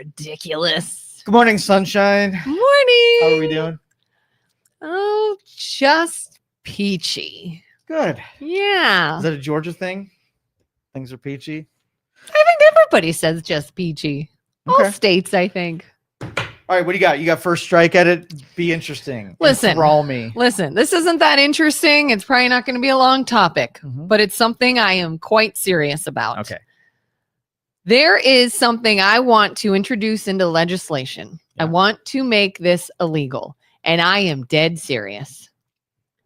ridiculous. Good morning, sunshine. Morning. How are we doing? Oh, just peachy. Good. Yeah. Is that a Georgia thing? Things are peachy. I think everybody says just peachy. All Okay. states, I think. All right, what do you got? You got first strike at it? Be interesting. Listen. Enthrall me. Listen, this isn't that interesting. It's probably not going to be a long topic, but it's something I am quite serious about. Okay. There is something I want to introduce into legislation. Yeah. I want to make this illegal, and I am dead serious.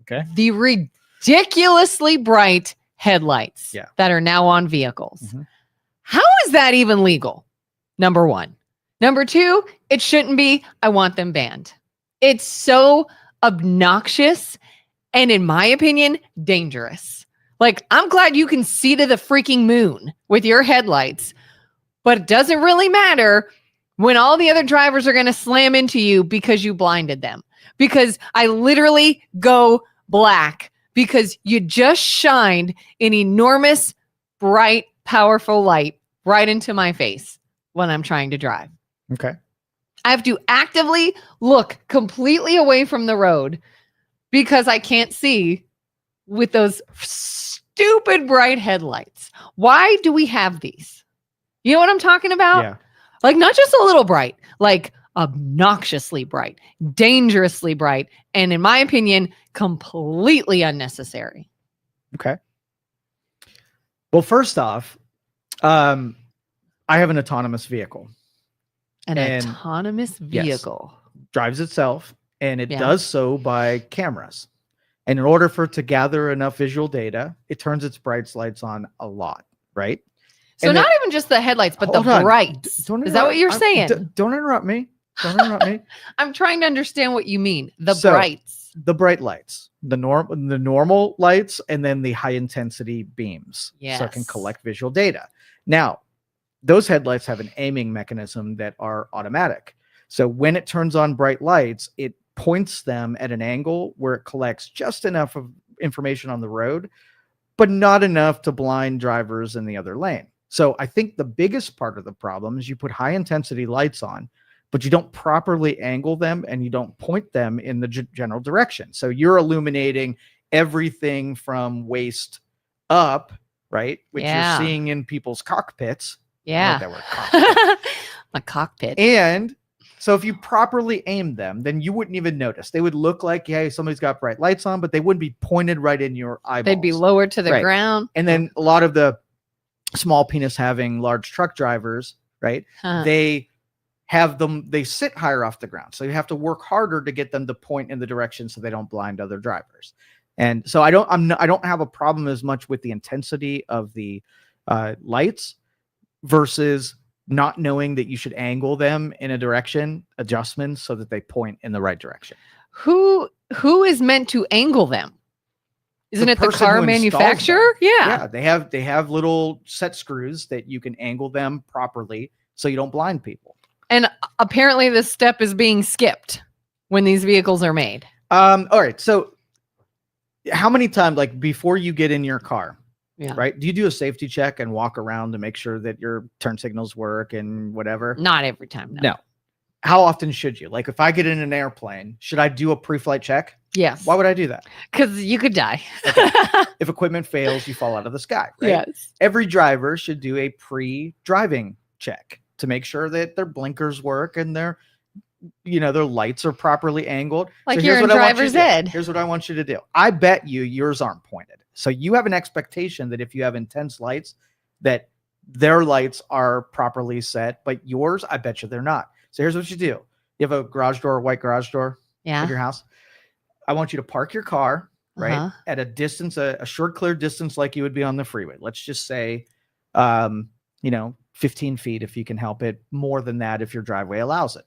Okay. The ridiculously bright headlights that are now on vehicles. Mhm. How is that even legal? Number one. Number two, it shouldn't be. I want them banned. It's so obnoxious and, in my opinion, dangerous. Like, I'm glad you can see to the freaking moon with your headlights, but it doesn't really matter when all the other drivers are going to slam into you because you blinded them. Because I literally go black because you just shined an enormous, bright, powerful light right into my face when I'm trying to drive. Okay. I have to actively look completely away from the road because I can't see with those stupid bright headlights. Why do we have these? You know what I'm talking about? Yeah. Like, not just a little bright, like obnoxiously bright, dangerously bright, and in my opinion, completely unnecessary. Okay. Well, first off, I have an autonomous vehicle. An autonomous vehicle. Yes, drives itself, and it does so by cameras. And in order for it to gather enough visual data, it turns its bright lights on a lot, right? So and not even just the headlights, but the brights. Is that what you're saying? Don't interrupt me. Don't interrupt me. I'm trying to understand what you mean. The brights. The bright lights, the normal lights, and then the high intensity beams. Yes. So it can collect visual data. Now, those headlights have an aiming mechanism that are automatic. So when it turns on bright lights, it points them at an angle where it collects just enough of information on the road, but not enough to blind drivers in the other lane. So I think the biggest part of the problem is you put high intensity lights on, but you don't properly angle them and you don't point them in the general direction. So you're illuminating everything from waist up, right? Which you're seeing in people's cockpits. Yeah. I like that word, cockpit. A cockpit. And so if you properly aim them, then you wouldn't even notice. They would look like, hey, somebody's got bright lights on, but they wouldn't be pointed right in your eyeballs. They'd be lower to the ground. And then a lot of the small penis having large truck drivers, right? They have them, they sit higher off the ground. So you have to work harder to get them to point in the direction so they don't blind other drivers. And so I don't have a problem as much with the intensity of the lights versus not knowing that you should angle them in a direction, adjustments so that they point in the right direction. Who is meant to angle them? Isn't it the car manufacturer? Yeah. They have little set screws that you can angle them properly so you don't blind people. And apparently this step is being skipped when these vehicles are made. All right. So how many times, like before you get in your car, right? Do you do a safety check and walk around to make sure that your turn signals work and whatever? Not every time. No. How often should you? Like if I get in an airplane, should I do a pre-flight check? Yes. Why would I do that? Because you could die. Okay. If equipment fails, you fall out of the sky, right? Yes. Every driver should do a pre-driving check to make sure that their blinkers work and their lights are properly angled. Like you're in driver's ed. Here's what I want you to do. I bet you yours aren't pointed. So you have an expectation that if you have intense lights, that their lights are properly set, but yours, I bet you they're not. So here's what you do. You have a garage door, a white garage door at your house. I want you to park your car, right? At a distance, a short, clear distance like you would be on the freeway. Let's just say, 15 feet if you can help it. More than that if your driveway allows it.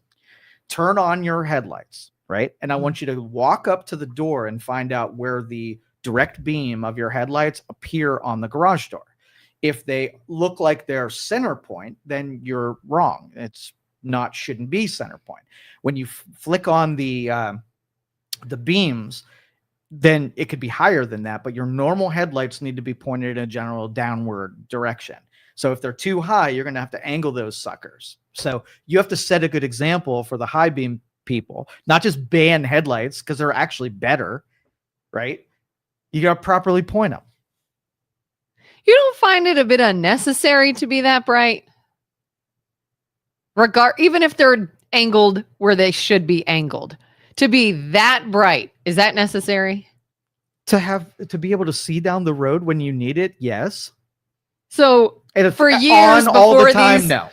Turn on your headlights, right? And I want you to walk up to the door and find out where the direct beam of your headlights appear on the garage door. If they look like they're center point, then you're wrong. Shouldn't be center point. When you flick on the beams, then it could be higher than that, but your normal headlights need to be pointed in a general downward direction. So if they're too high, you're going to have to angle those suckers, So you have to set a good example for the high beam people, not just ban headlights because they're actually better, right? You got to properly point them. You don't find it a bit unnecessary to be that bright? Even if they're angled where they should be angled, to be that bright, is that necessary? To be able to see down the road when you need it, yes. So for years before all the time, these, no.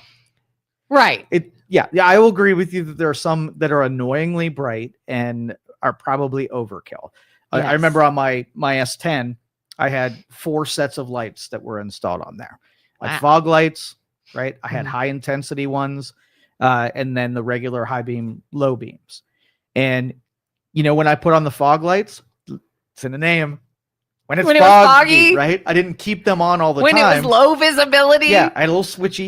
Right. Yeah, I will agree with you that there are some that are annoyingly bright and are probably overkill. Yes. I remember on my S10, I had 4 sets of lights that were installed on there. Like fog lights, right? I had high intensity ones, and then the regular high beam, low beams. And when I put on the fog lights, it's in the name. When it's foggy, right? I didn't keep them on all the time. When it was low visibility. Yeah, I had a little switch.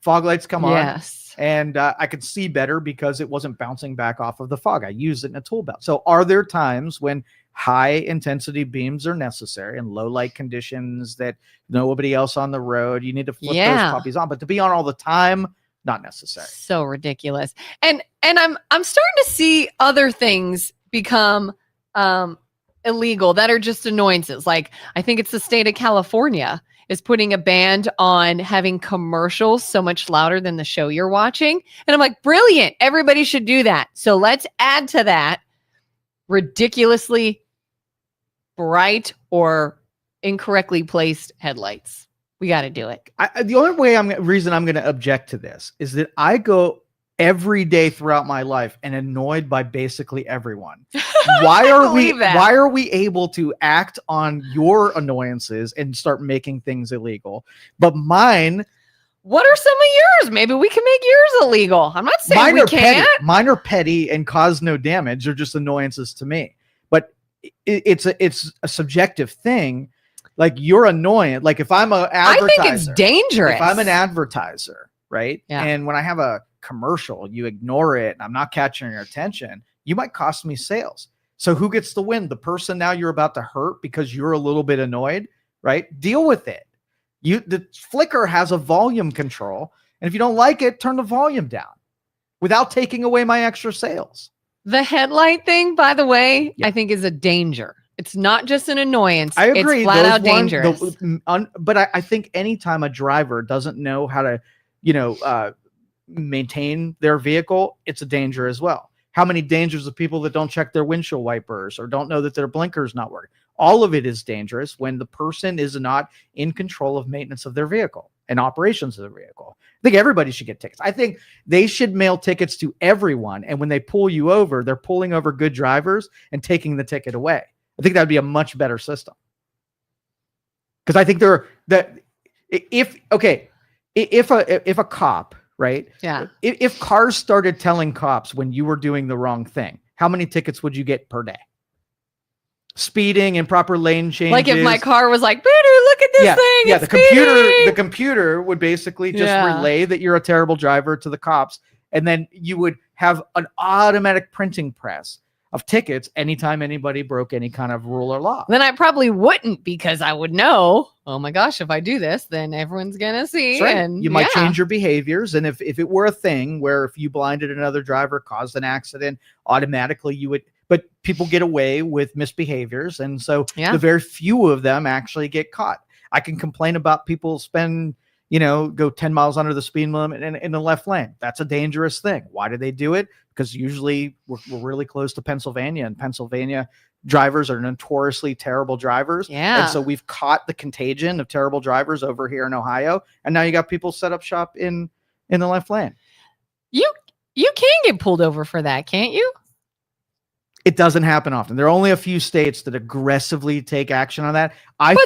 Fog lights come on. Yes. And I could see better because it wasn't bouncing back off of the fog. I used it in a tool belt. So are there times when high intensity beams are necessary and low light conditions that nobody else on the road, you need to flip those puppies on, but to be on all the time, not necessary. So ridiculous. And I'm starting to see other things become illegal that are just annoyances. Like I think it's the state of California is putting a ban on having commercials so much louder than the show you're watching. And I'm like, brilliant. Everybody should do that. So let's add to that ridiculously bright or incorrectly placed headlights. We got to do it. The only reason I'm going to object to this is that I go every day throughout my life and annoyed by basically everyone. Why are we able to act on your annoyances and start making things illegal? But mine, what are some of yours? Maybe we can make yours illegal. I'm not saying we can't. Mine are petty and cause no damage. They're just annoyances to me. But it's a subjective thing. Like you're annoying. Like if I'm an advertiser, I think it's dangerous. If I'm an advertiser, right? Yeah. And when I have a commercial, you ignore it and I'm not catching your attention, you might cost me sales. So who gets the win? The person now you're about to hurt because you're a little bit annoyed, right? Deal with it. The flicker has a volume control, and if you don't like it, turn the volume down without taking away my extra sales. The headlight thing, by the way, I think is a danger. It's not just an annoyance. I agree. It's flat out dangerous. But I think anytime a driver doesn't know how to, maintain their vehicle, it's a danger as well. How many dangers of people that don't check their windshield wipers or don't know that their blinkers not working? All of it is dangerous when the person is not in control of maintenance of their vehicle and operations of the vehicle. I think everybody should get tickets. I think they should mail tickets to everyone. And when they pull you over, they're pulling over good drivers and taking the ticket away. I think that'd be a much better system. Because I think if a cop, right? Yeah. If cars started telling cops when you were doing the wrong thing, how many tickets would you get per day? Speeding, improper lane changes. Like if my car was like, look at this thing. Yeah, it's the computer would basically just relay that you're a terrible driver to the cops. And then you would have an automatic printing press of tickets anytime anybody broke any kind of rule or law. Then I probably wouldn't, because I would know, oh my gosh, if I do this, then everyone's going to see. Right. And you might change your behaviors. And if it were a thing where if you blinded another driver, caused an accident, automatically you would, but people get away with misbehaviors. And so the very few of them actually get caught. I can complain about people go 10 miles under the speed limit in the left lane. That's a dangerous thing. Why do they do it? Because usually we're really close to Pennsylvania, and Pennsylvania drivers are notoriously terrible drivers. Yeah. And so we've caught the contagion of terrible drivers over here in Ohio. And now you got people set up shop in the left lane. You can get pulled over for that, can't you? It doesn't happen often. There are only a few states that aggressively take action on that.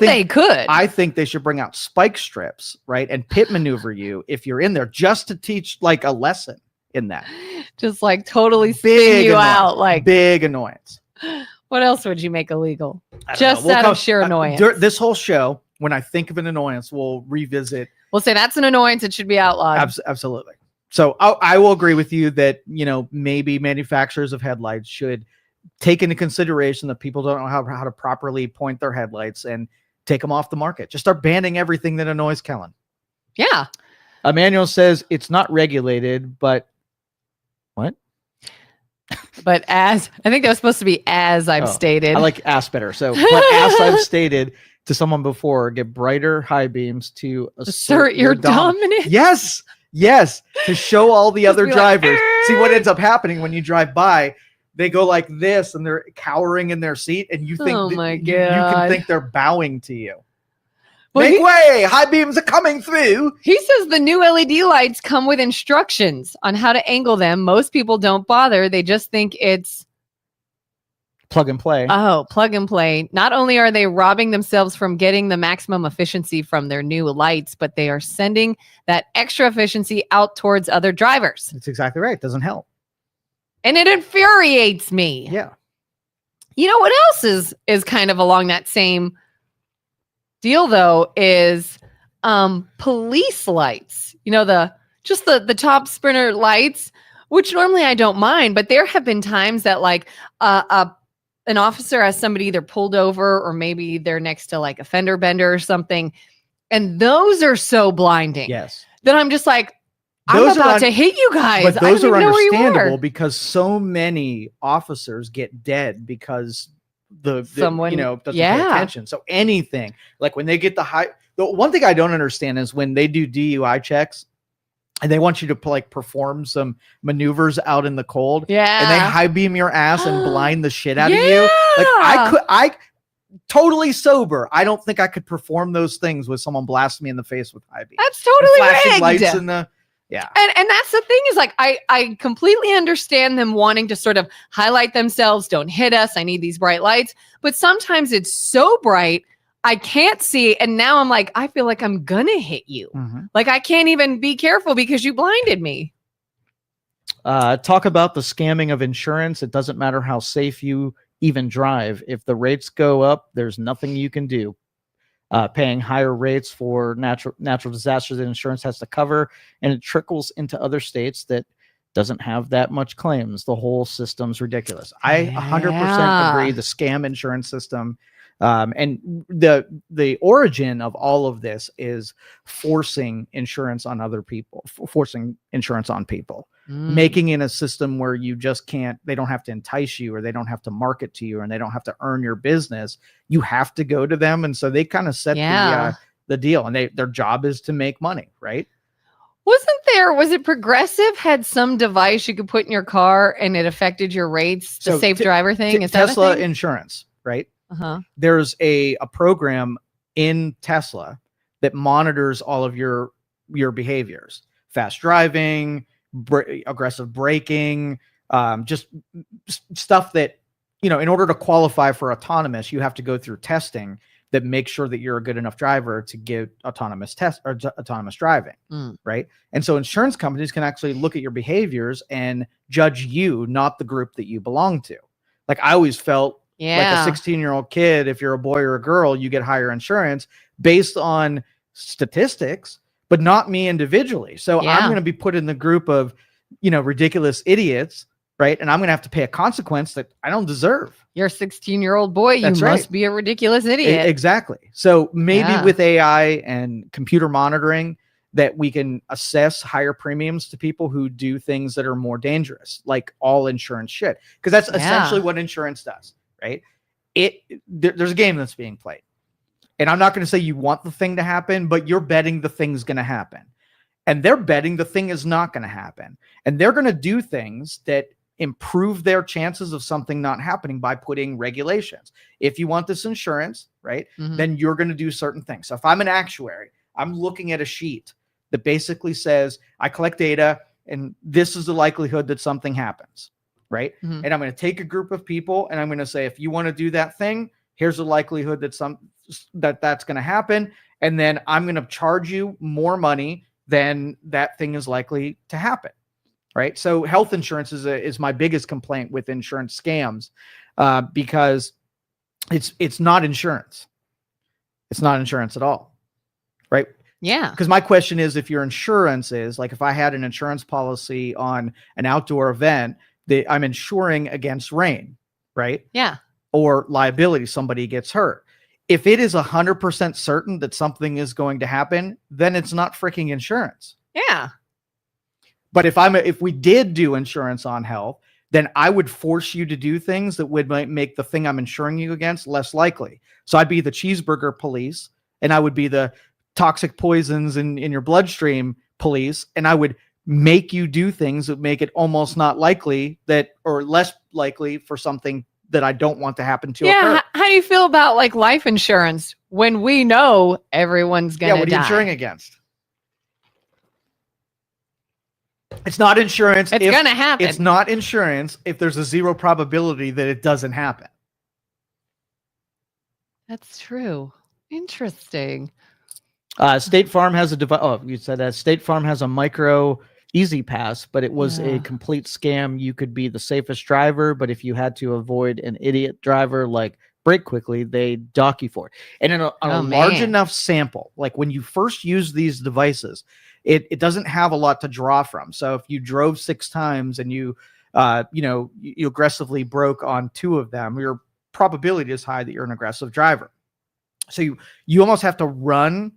They could. I think they should bring out spike strips, right? And pit maneuver you if you're in there, just to teach like a lesson in that. Just like totally spin you out. Like big annoyance. What else would you make illegal? Just out of sheer annoyance. This whole show, when I think of an annoyance, we'll revisit. We'll say that's an annoyance. It should be outlawed. Absolutely. So I will agree with you that, maybe manufacturers of headlights should take into consideration that people don't know how to properly point their headlights and take them off the market. Just start banning everything that annoys Kelin. Yeah. Emmanuel says it's not regulated, but what? But as I think that was supposed to be as I've stated. I like ass better. So, but as I've stated to someone before, get brighter high beams to assert your dominance. Yes. Yes. To show all the other drivers. See what ends up happening when you drive by. They go like this and they're cowering in their seat, and you think Oh my God. you can think they're bowing to you. Well, Make way! High beams are coming through. He says the new LED lights come with instructions on how to angle them. Most people don't bother. They just think it's plug and play. Oh, plug and play. Not only are they robbing themselves from getting the maximum efficiency from their new lights, but they are sending that extra efficiency out towards other drivers. That's exactly right. It doesn't help. And it infuriates me. Yeah. You know what else is kind of along that same deal though is police lights. You know, the top sprinter lights, which normally I don't mind, but there have been times that like an officer has somebody either pulled over or maybe they're next to like a fender bender or something, and those are so blinding. Yes. That I'm just like, I'm about to hit you guys. But those are understandable because because so many officers get dead because someone doesn't pay attention. So anything like when they get the one thing I don't understand is when they do DUI checks and they want you to like perform some maneuvers out in the cold. Yeah. And they high beam your ass and blind the shit out of you. Like I totally sober. I don't think I could perform those things with someone blasting me in the face with high beam. That's totally flashing rigged. Lights in the yeah. And that's the thing is like, I completely understand them wanting to sort of highlight themselves. Don't hit us. I need these bright lights. But sometimes it's so bright, I can't see. And now I'm like, I feel like I'm going to hit you. Mm-hmm. Like I can't even be careful because you blinded me. Talk about the scamming of insurance. It doesn't matter how safe you even drive. If the rates go up, there's nothing you can do. Paying higher rates for natural disasters that insurance has to cover, and it trickles into other states that doesn't have that much claims. The whole system's ridiculous. I 100% agree. The scam insurance system, and the origin of all of this is forcing insurance on other people, forcing insurance on people. Making it a system where you just can't, they don't have to entice you or they don't have to market to you and they don't have to earn your business. You have to go to them. And so they kind of set the deal, and their job is to make money, right? Was it Progressive had some device you could put in your car and it affected your rates? The safe driver thing? Is that Tesla insurance, right? Uh-huh. There's a program in Tesla that monitors all of your behaviors, fast driving, aggressive braking, just stuff that, in order to qualify for autonomous, you have to go through testing that makes sure that you're a good enough driver to get autonomous driving. Right. And so insurance companies can actually look at your behaviors and judge you, not the group that you belong to. Like I always felt like a 16-year-old kid, if you're a boy or a girl, you get higher insurance based on statistics, but not me individually. So I'm going to be put in the group of, ridiculous idiots, right? And I'm going to have to pay a consequence that I don't deserve. You're a 16-year-old boy. That's you must be a ridiculous idiot. Exactly. So maybe with AI and computer monitoring that we can assess higher premiums to people who do things that are more dangerous, like all insurance should. Because that's essentially what insurance does, right? There's a game that's being played. And I'm not going to say you want the thing to happen, but you're betting the thing's going to happen. And they're betting the thing is not going to happen. And they're going to do things that improve their chances of something not happening by putting regulations. If you want this insurance, right, then you're going to do certain things. So if I'm an actuary, I'm looking at a sheet that basically says, I collect data and this is the likelihood that something happens, right? And I'm going to take a group of people and I'm going to say, if you want to do that thing, here's the likelihood that that's going to happen. And then I'm going to charge you more money than that thing is likely to happen. Right. So health insurance is my biggest complaint with insurance scams, because it's not insurance. It's not insurance at all. Right. Yeah. Because my question is, if your insurance is like, if I had an insurance policy on an outdoor event, that I'm insuring against rain. Right. Yeah. Or liability, somebody gets hurt. If it is 100% certain that something is going to happen, then it's not freaking insurance. Yeah. But if we did do insurance on health, then I would force you to do things that would make the thing I'm insuring you against less likely. So I'd be the cheeseburger police, and I would be the toxic poisons in your bloodstream police, and I would make you do things that make it almost not likely that, or less likely for something that I don't want to happen to occur. How do you feel about like life insurance when we know everyone's going to die? What are you insuring against? It's not insurance. It's going to happen. It's not insurance if there's a 0 probability that it doesn't happen. That's true. Interesting. State Farm has a device. Oh, you said that State Farm has a micro easy pass, but it was a complete scam. You could be the safest driver, but if you had to avoid an idiot driver, like brake quickly, they dock you for it. And in a large enough sample, like when you first use these devices, it doesn't have a lot to draw from. So if you drove 6 times and you aggressively broke on 2 of them, your probability is high that you're an aggressive driver. So you almost have to run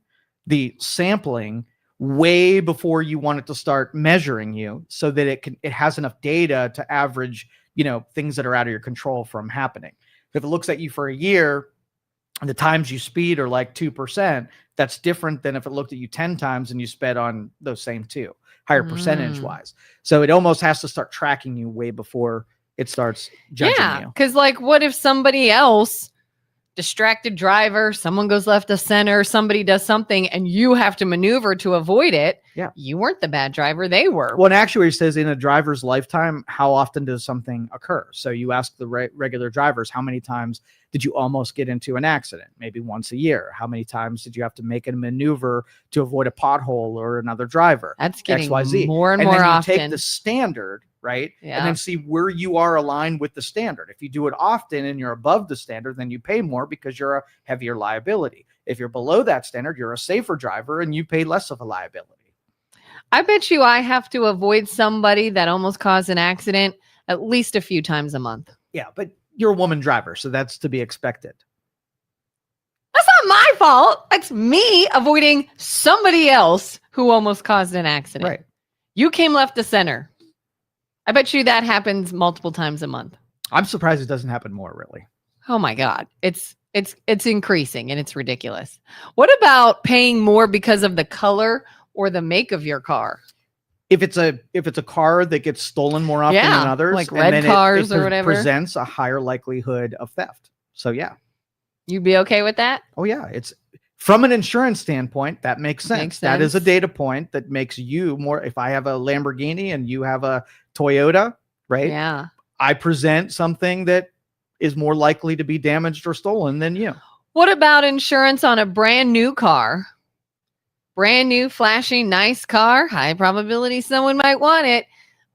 the sampling way before you want it to start measuring you, so that it has enough data to average, things that are out of your control from happening. If it looks at you for a year and the times you speed are like 2%, that's different than if it looked at you 10 times and you sped on those same 2, higher percentage wise. So it almost has to start tracking you way before it starts judging you. Because like, what if somebody else, distracted driver, someone goes left of center, somebody does something and you have to maneuver to avoid it? Yeah. You weren't the bad driver, they were. Well, an actuary says in a driver's lifetime, how often does something occur? So you ask the regular drivers, how many times did you almost get into an accident? Maybe once a year. How many times did you have to make a maneuver to avoid a pothole or another driver? That's getting XYZ. more and then more you often. Take the standard, right? Yeah. And then see where you are aligned with the standard. If you do it often and you're above the standard, then you pay more because you're a heavier liability. If you're below that standard, you're a safer driver and you pay less of a liability. I bet you I have to avoid somebody that almost caused an accident at least a few times a month. Yeah, but you're a woman driver, so that's to be expected. That's not my fault. That's me avoiding somebody else who almost caused an accident. Right. You came left to center. I bet you that happens multiple times a month. I'm surprised it doesn't happen more, really. Oh my God. It's increasing and it's ridiculous. What about paying more because of the color or the make of your car? If it's a car that gets stolen more often than others, like red cars or whatever, presents a higher likelihood of theft. So yeah. You'd be okay with that? Oh yeah. It's from an insurance standpoint, that makes sense. That is a data point that makes you more. If I have a Lamborghini and you have a Toyota, right? Yeah. I present something that is more likely to be damaged or stolen than you. What about insurance on a brand new car? Brand new, flashy, nice car. High probability someone might want it.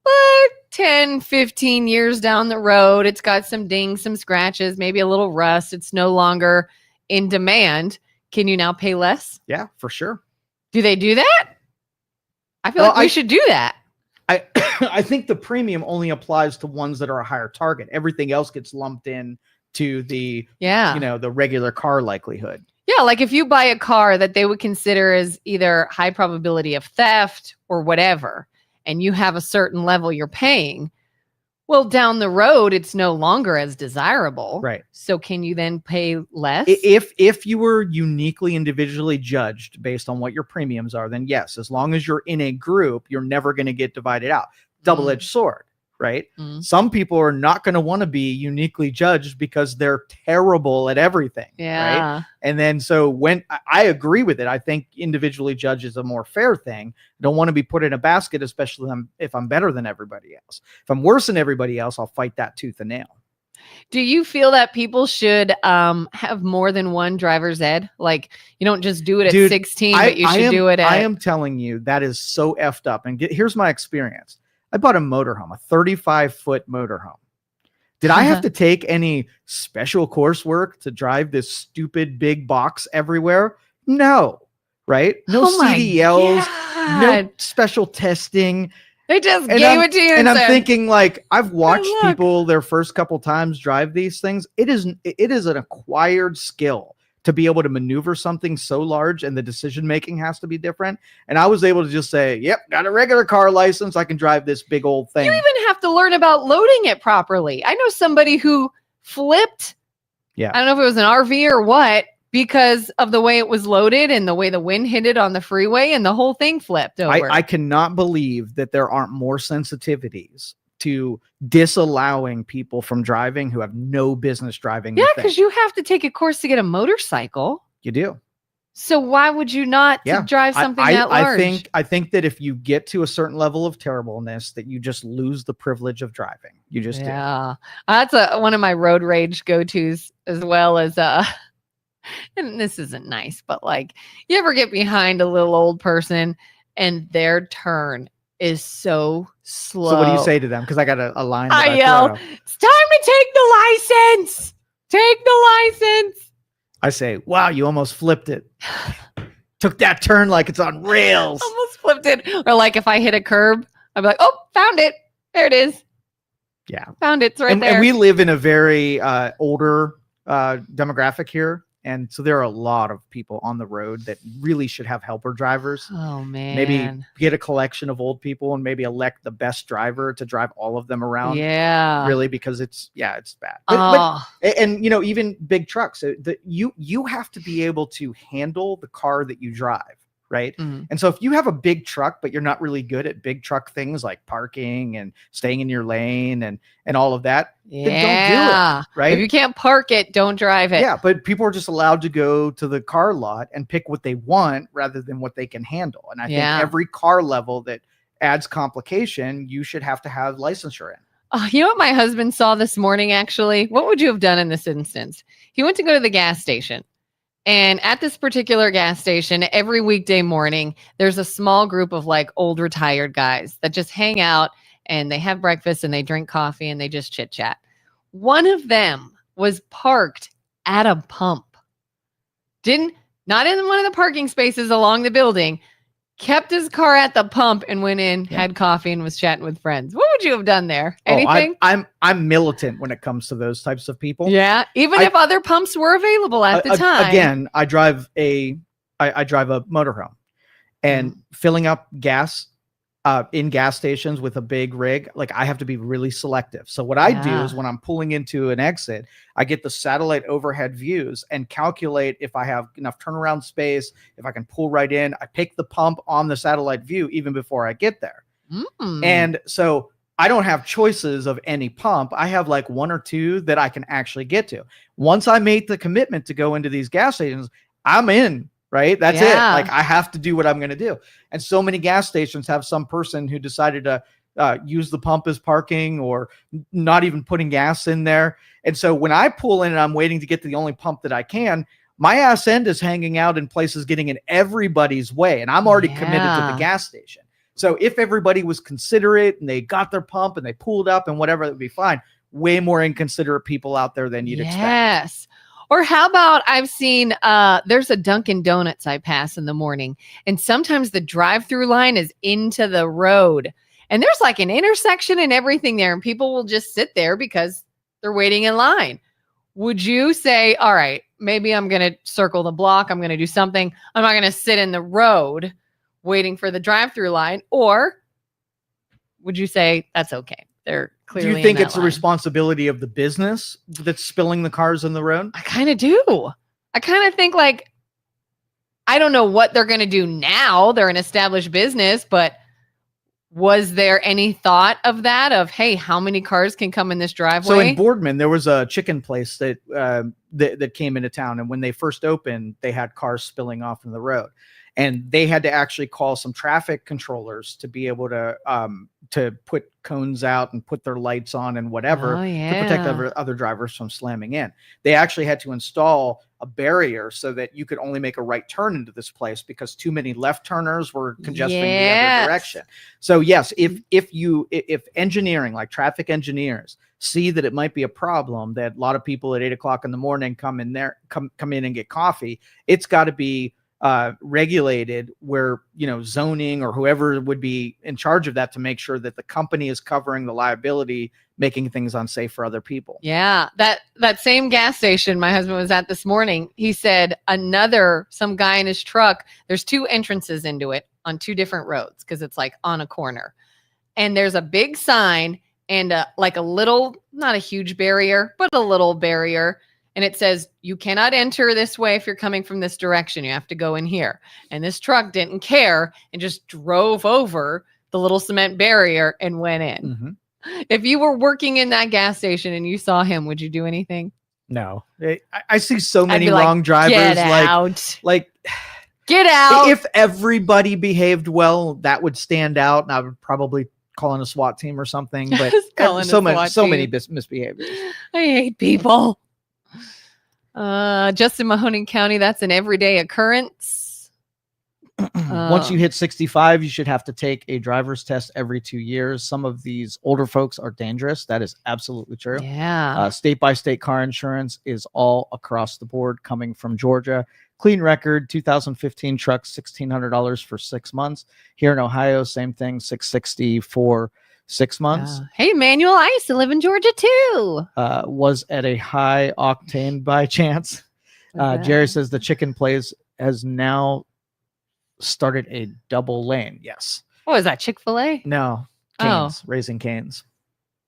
But 10, 15 years down the road, it's got some dings, some scratches, maybe a little rust. It's no longer in demand. Can you now pay less? Yeah, for sure. Do they do that? I feel like we should do that. I think the premium only applies to ones that are a higher target. Everything else gets lumped in to the, the regular car likelihood. Yeah, like if you buy a car that they would consider as either high probability of theft or whatever, and you have a certain level you're paying, well, down the road, it's no longer as desirable. Right. So can you then pay less? If you were uniquely individually judged based on what your premiums are, then yes, as long as you're in a group, you're never going to get divided out. Double-edged sword, right? Some people are not going to want to be uniquely judged because they're terrible at everything. Yeah. Right? And then so when I agree with it, I think individually judged is a more fair thing. I don't want to be put in a basket, especially if I'm better than everybody else. If I'm worse than everybody else, I'll fight that tooth and nail. Do you feel that people should have more than one driver's ed? Like you don't just do it at 16, but you should do it at... I am telling you, that is so effed up. And here's my experience. I bought a motorhome, a 35-foot motorhome. Did I have to take any special coursework to drive this stupid big box everywhere? No, right? No CDLs, no special testing. They just gave it to you. And I'm thinking, like, I've watched people their first couple times drive these things. It is an acquired skill to be able to maneuver something so large, and the decision making has to be different. And I was able to just say, yep, got a regular car license. I can drive this big old thing. You even have to learn about loading it properly. I know somebody who flipped. Yeah. I don't know if it was an RV or what, because of the way it was loaded and the way the wind hit it on the freeway, and the whole thing flipped over. I cannot believe that there aren't more sensitivities to disallowing people from driving who have no business driving. Yeah, because you have to take a course to get a motorcycle. You do. So why would you not to drive something that large? I think that if you get to a certain level of terribleness, that you just lose the privilege of driving. You just do. That's one of my road rage go-tos, as well as and this isn't nice, but like, you ever get behind a little old person and their turn is so slow? So what do you say to them? Because I got a line. I yell, it's time to take the license. Take the license. I say, wow, you almost flipped it. Took that turn like it's on rails. Almost flipped it. Or like if I hit a curb, I'd be like, oh, found it. There it is. Yeah. Found it. It's right there. And we live in a very older demographic here. And so there are a lot of people on the road that really should have helper drivers. Oh, man. Maybe get a collection of old people and maybe elect the best driver to drive all of them around. Yeah. Really, because it's bad. But, and you know, even big trucks, you have to be able to handle the car that you drive. Right. Mm-hmm. And so if you have a big truck, but you're not really good at big truck things like parking and staying in your lane and all of that, then don't do it. Right. If you can't park it, don't drive it. Yeah. But people are just allowed to go to the car lot and pick what they want rather than what they can handle. And I think every car level that adds complication, you should have to have licensure in. You know what my husband saw this morning, actually? What would you have done in this instance? He went to go to the gas station. And at this particular gas station, every weekday morning, there's a small group of like old retired guys that just hang out and they have breakfast and they drink coffee and they just chit chat. One of them was parked at a pump. Not in one of the parking spaces along the building, kept his car at the pump and went in, had coffee, and was chatting with friends. What would you have done there? Anything? I'm militant when it comes to those types of people. Yeah, even if other pumps were available at the time. Again, I drive a motorhome, and filling up gas in gas stations with a big rig, like I have to be really selective. So what I do is when I'm pulling into an exit, I get the satellite overhead views and calculate if I have enough turnaround space, if I can pull right in. I pick the pump on the satellite view even before I get there. And so I don't have choices of any pump. I have like one or two that I can actually get to. Once I made the commitment to go into these gas stations, I'm in. Right. That's it. Like I have to do what I'm going to do. And so many gas stations have some person who decided to use the pump as parking or not even putting gas in there. And so when I pull in and I'm waiting to get to the only pump that I can, my ass end is hanging out in places getting in everybody's way. And I'm already committed to the gas station. So if everybody was considerate and they got their pump and they pulled up and whatever, that would be fine. Way more inconsiderate people out there than you'd expect. Yes. Or how about I've seen there's a Dunkin' Donuts I pass in the morning, and sometimes the drive-through line is into the road, and there's like an intersection and everything there, and people will just sit there because they're waiting in line. Would you say, all right, maybe I'm going to circle the block, I'm going to do something, I'm not going to sit in the road waiting for the drive-through line? Or would you say that's okay? They're clearly. Do you think it's a responsibility of the business that's spilling the cars in the road? I kind of do. I kind of think like, I don't know what they're going to do now. They're an established business, but was there any thought of that? Of, hey, how many cars can come in this driveway? So in Boardman, there was a chicken place that that came into town, and when they first opened, they had cars spilling off in the road, and they had to actually call some traffic controllers to be able to put cones out and put their lights on and whatever to protect other drivers from slamming in. They actually had to install a barrier so that you could only make a right turn into this place because too many left turners were congesting the other direction. So yes, if engineering, like traffic engineers, see that it might be a problem that a lot of people at 8 o'clock in the morning come in and get coffee, it's got to be regulated where, zoning or whoever would be in charge of that to make sure that the company is covering the liability making things unsafe for other people. Yeah, that same gas station my husband was at this morning, he said some guy in his truck, there's 2 entrances into it on 2 different roads because it's like on a corner. And there's a big sign and like a little, not a huge barrier, but a little barrier. And it says, you cannot enter this way if you're coming from this direction. You have to go in here. And this truck didn't care and just drove over the little cement barrier and went in. Mm-hmm. If you were working in that gas station and you saw him, would you do anything? No, I see so many like, wrong drivers. Get out. Like, get out. If everybody behaved well, that would stand out, and I would probably call in a SWAT team or something. But so many misbehaviors. I hate people. Just in Mahoning County, that's an everyday occurrence. Once you hit 65, you should have to take a driver's test every 2 years. Some of these older folks are dangerous. That is absolutely true. Yeah. State by state car insurance is all across the board coming from Georgia. Clean record, 2015 truck, $1,600 for 6 months. Here in Ohio, same thing, $660 for 6 months. Hey, Emmanuel, I used to live in Georgia too. Was at a high octane by chance. Jerry says the chicken place has now started a double lane. Yes. What was that, Chick-fil-A? No. Canes, Raising Canes.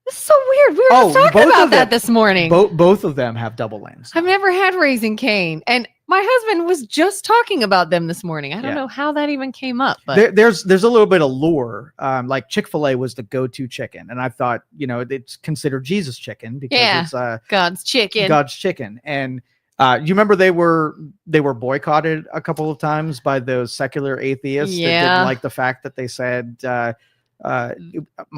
This is so weird. We were just talking about that this morning. Both of them have double lanes. I've never had Raising Cane. And my husband was just talking about them this morning. I don't know how that even came up. But there's a little bit of lure. Like Chick-fil-A was the go-to chicken. And I thought, it's considered Jesus chicken because it's God's chicken. God's chicken. And you remember they were boycotted a couple of times by those secular atheists that didn't like the fact that they said my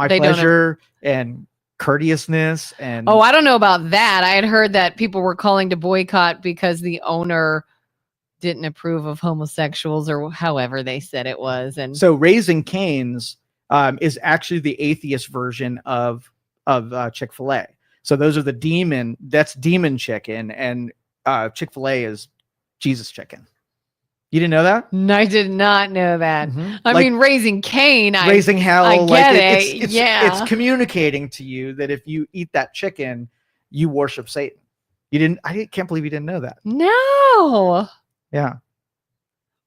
pleasure and courteousness and I don't know about that. I had heard that people were calling to boycott because the owner didn't approve of homosexuals or however they said it was. And so Raising Cane's is actually the atheist version of Chick-fil-A. So those are that's demon chicken, and Chick-fil-A is Jesus chicken. You didn't know that? No, I did not know that. Mm-hmm. I mean, Raising Cain. Raising hell. I get it. It's communicating to you that if you eat that chicken, you worship Satan. I can't believe you didn't know that. No. Yeah.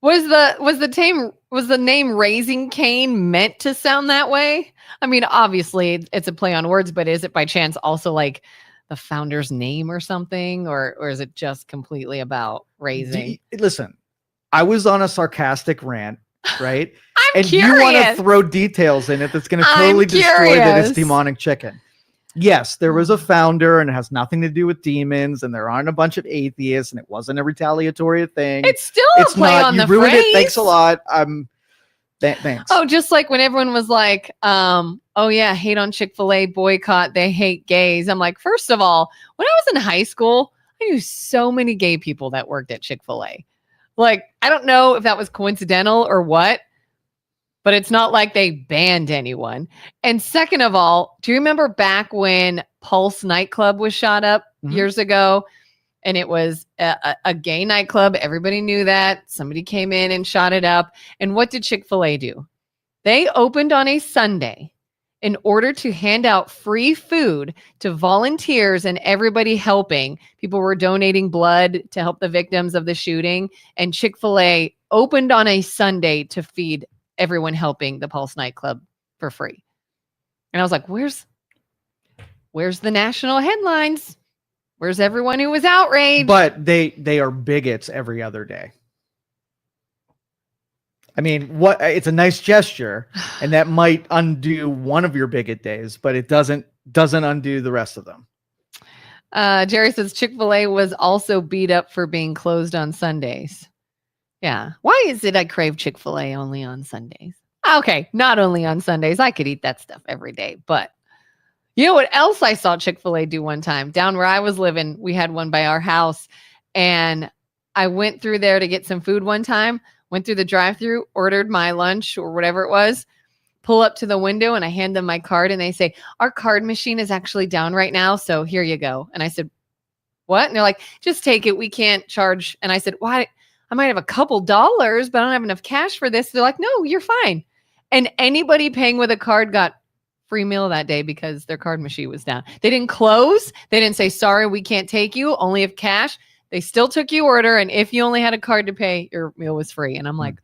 Was the name Raising Cain meant to sound that way? I mean, obviously it's a play on words, but is it by chance also like the founder's name or something, or is it just completely about raising? Listen, I was on a sarcastic rant, right? I'm curious. You want to throw details in it that's going to totally destroy that it's demonic chicken. Yes, there was a founder, and it has nothing to do with demons, and there aren't a bunch of atheists, and it wasn't a retaliatory thing. It's still a play on the phrase. You ruined it. Thanks a lot. Thanks. Oh, just like when everyone was like, hate on Chick-fil-A, boycott, they hate gays. I'm like, first of all, when I was in high school, I knew so many gay people that worked at Chick-fil-A. Like, I don't know if that was coincidental or what, but it's not like they banned anyone. And second of all, do you remember back when Pulse nightclub was shot up years ago? And it was a gay nightclub. Everybody knew that. Somebody came in and shot it up. And what did Chick-fil-A do? They opened on a Sunday in order to hand out free food to volunteers and everybody helping. People were donating blood to help the victims of the shooting. And Chick-fil-A opened on a Sunday to feed everyone helping the Pulse nightclub for free. And I was like, where's the national headlines? Where's everyone who was outraged? But they are bigots every other day. I mean, it's a nice gesture, and that might undo one of your bigot days, but it doesn't undo the rest of them. Jerry says Chick-fil-A was also beat up for being closed on Sundays. Yeah. Why is it I crave Chick-fil-A only on Sundays? Okay, not only on Sundays. I could eat that stuff every day, but you know what else I saw Chick-fil-A do one time? Down where I was living, we had one by our house, and I went through there to get some food one time, went through the drive-thru, ordered my lunch or whatever it was, pull up to the window, and I hand them my card, and they say, our card machine is actually down right now, so here you go. And I said, what? And they're like, just take it. We can't charge. And I said, why? I might have a couple dollars, but I don't have enough cash for this. They're like, no, you're fine. And anybody paying with a card got free meal that day because their card machine was down. They didn't close. They didn't say, sorry, we can't take you, only if cash. They still took your order. And if you only had a card to pay, your meal was free. And I'm like,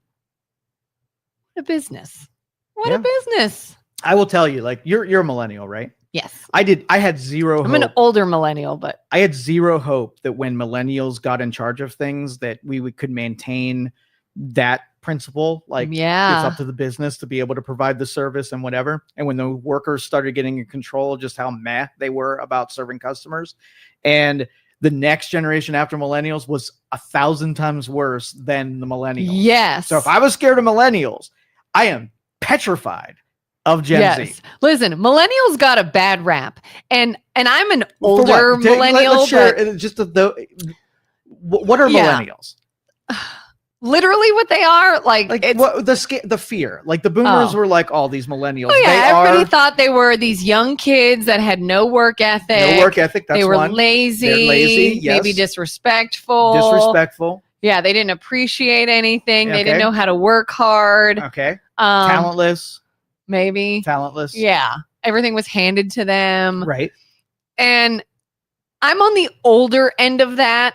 what a business. What a business. I will tell you, like, you're a millennial, right? Yes. I had zero hope. I'm an older millennial, but I had zero hope that when millennials got in charge of things that we could maintain that principle. Like, it's up to the business to be able to provide the service and whatever. And when the workers started getting in control, just how meh they were about serving customers. And the next generation after millennials was 1,000 times worse than the millennials. Yes. So if I was scared of millennials, I am petrified of Gen Z. Listen, millennials got a bad rap, and I'm an older millennial. Let's share just what are millennials? Literally, what they are like the fear. Like the boomers were like all these millennials. Oh yeah, everybody thought they were these young kids that had no work ethic. That's they were one. lazy. They're lazy. Yes. Maybe disrespectful. Yeah, they didn't appreciate anything. They didn't know how to work hard. Okay. Talentless. Maybe. Talentless. Yeah. Everything was handed to them. Right. And I'm on the older end of that.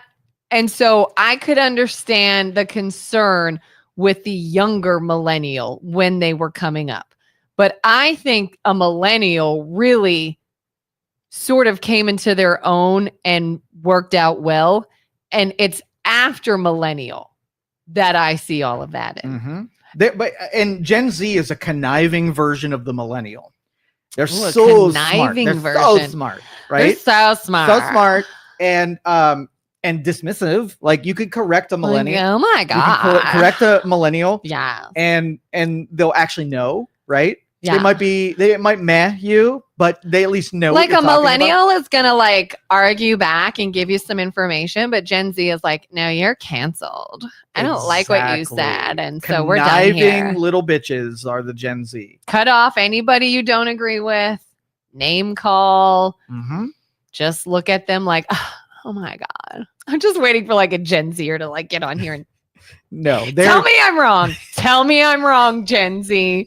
And so I could understand the concern with the younger millennial when they were coming up. But I think a millennial really sort of came into their own and worked out well. And it's after millennial that I see all of that in. Mm-hmm. And Gen Z is a conniving version of the millennial. They're so smart. They're so smart, right? They're so smart. So smart and dismissive. Like you could correct a millennial. Like, oh my God. You could correct a millennial. Yeah. And they'll actually know, right? Yeah. They might meh you, but they at least know. Like a millennial is gonna like argue back and give you some information, but Gen Z is like, no, you're canceled. I don't like what you said, and so we're done here. Conniving little bitches are the Gen Z. Cut off anybody you don't agree with. Name call. Mm-hmm. Just look at them like, oh my God. I'm just waiting for like a Gen Zer to like get on here and no. Tell me I'm wrong. Tell me I'm wrong, Gen Z.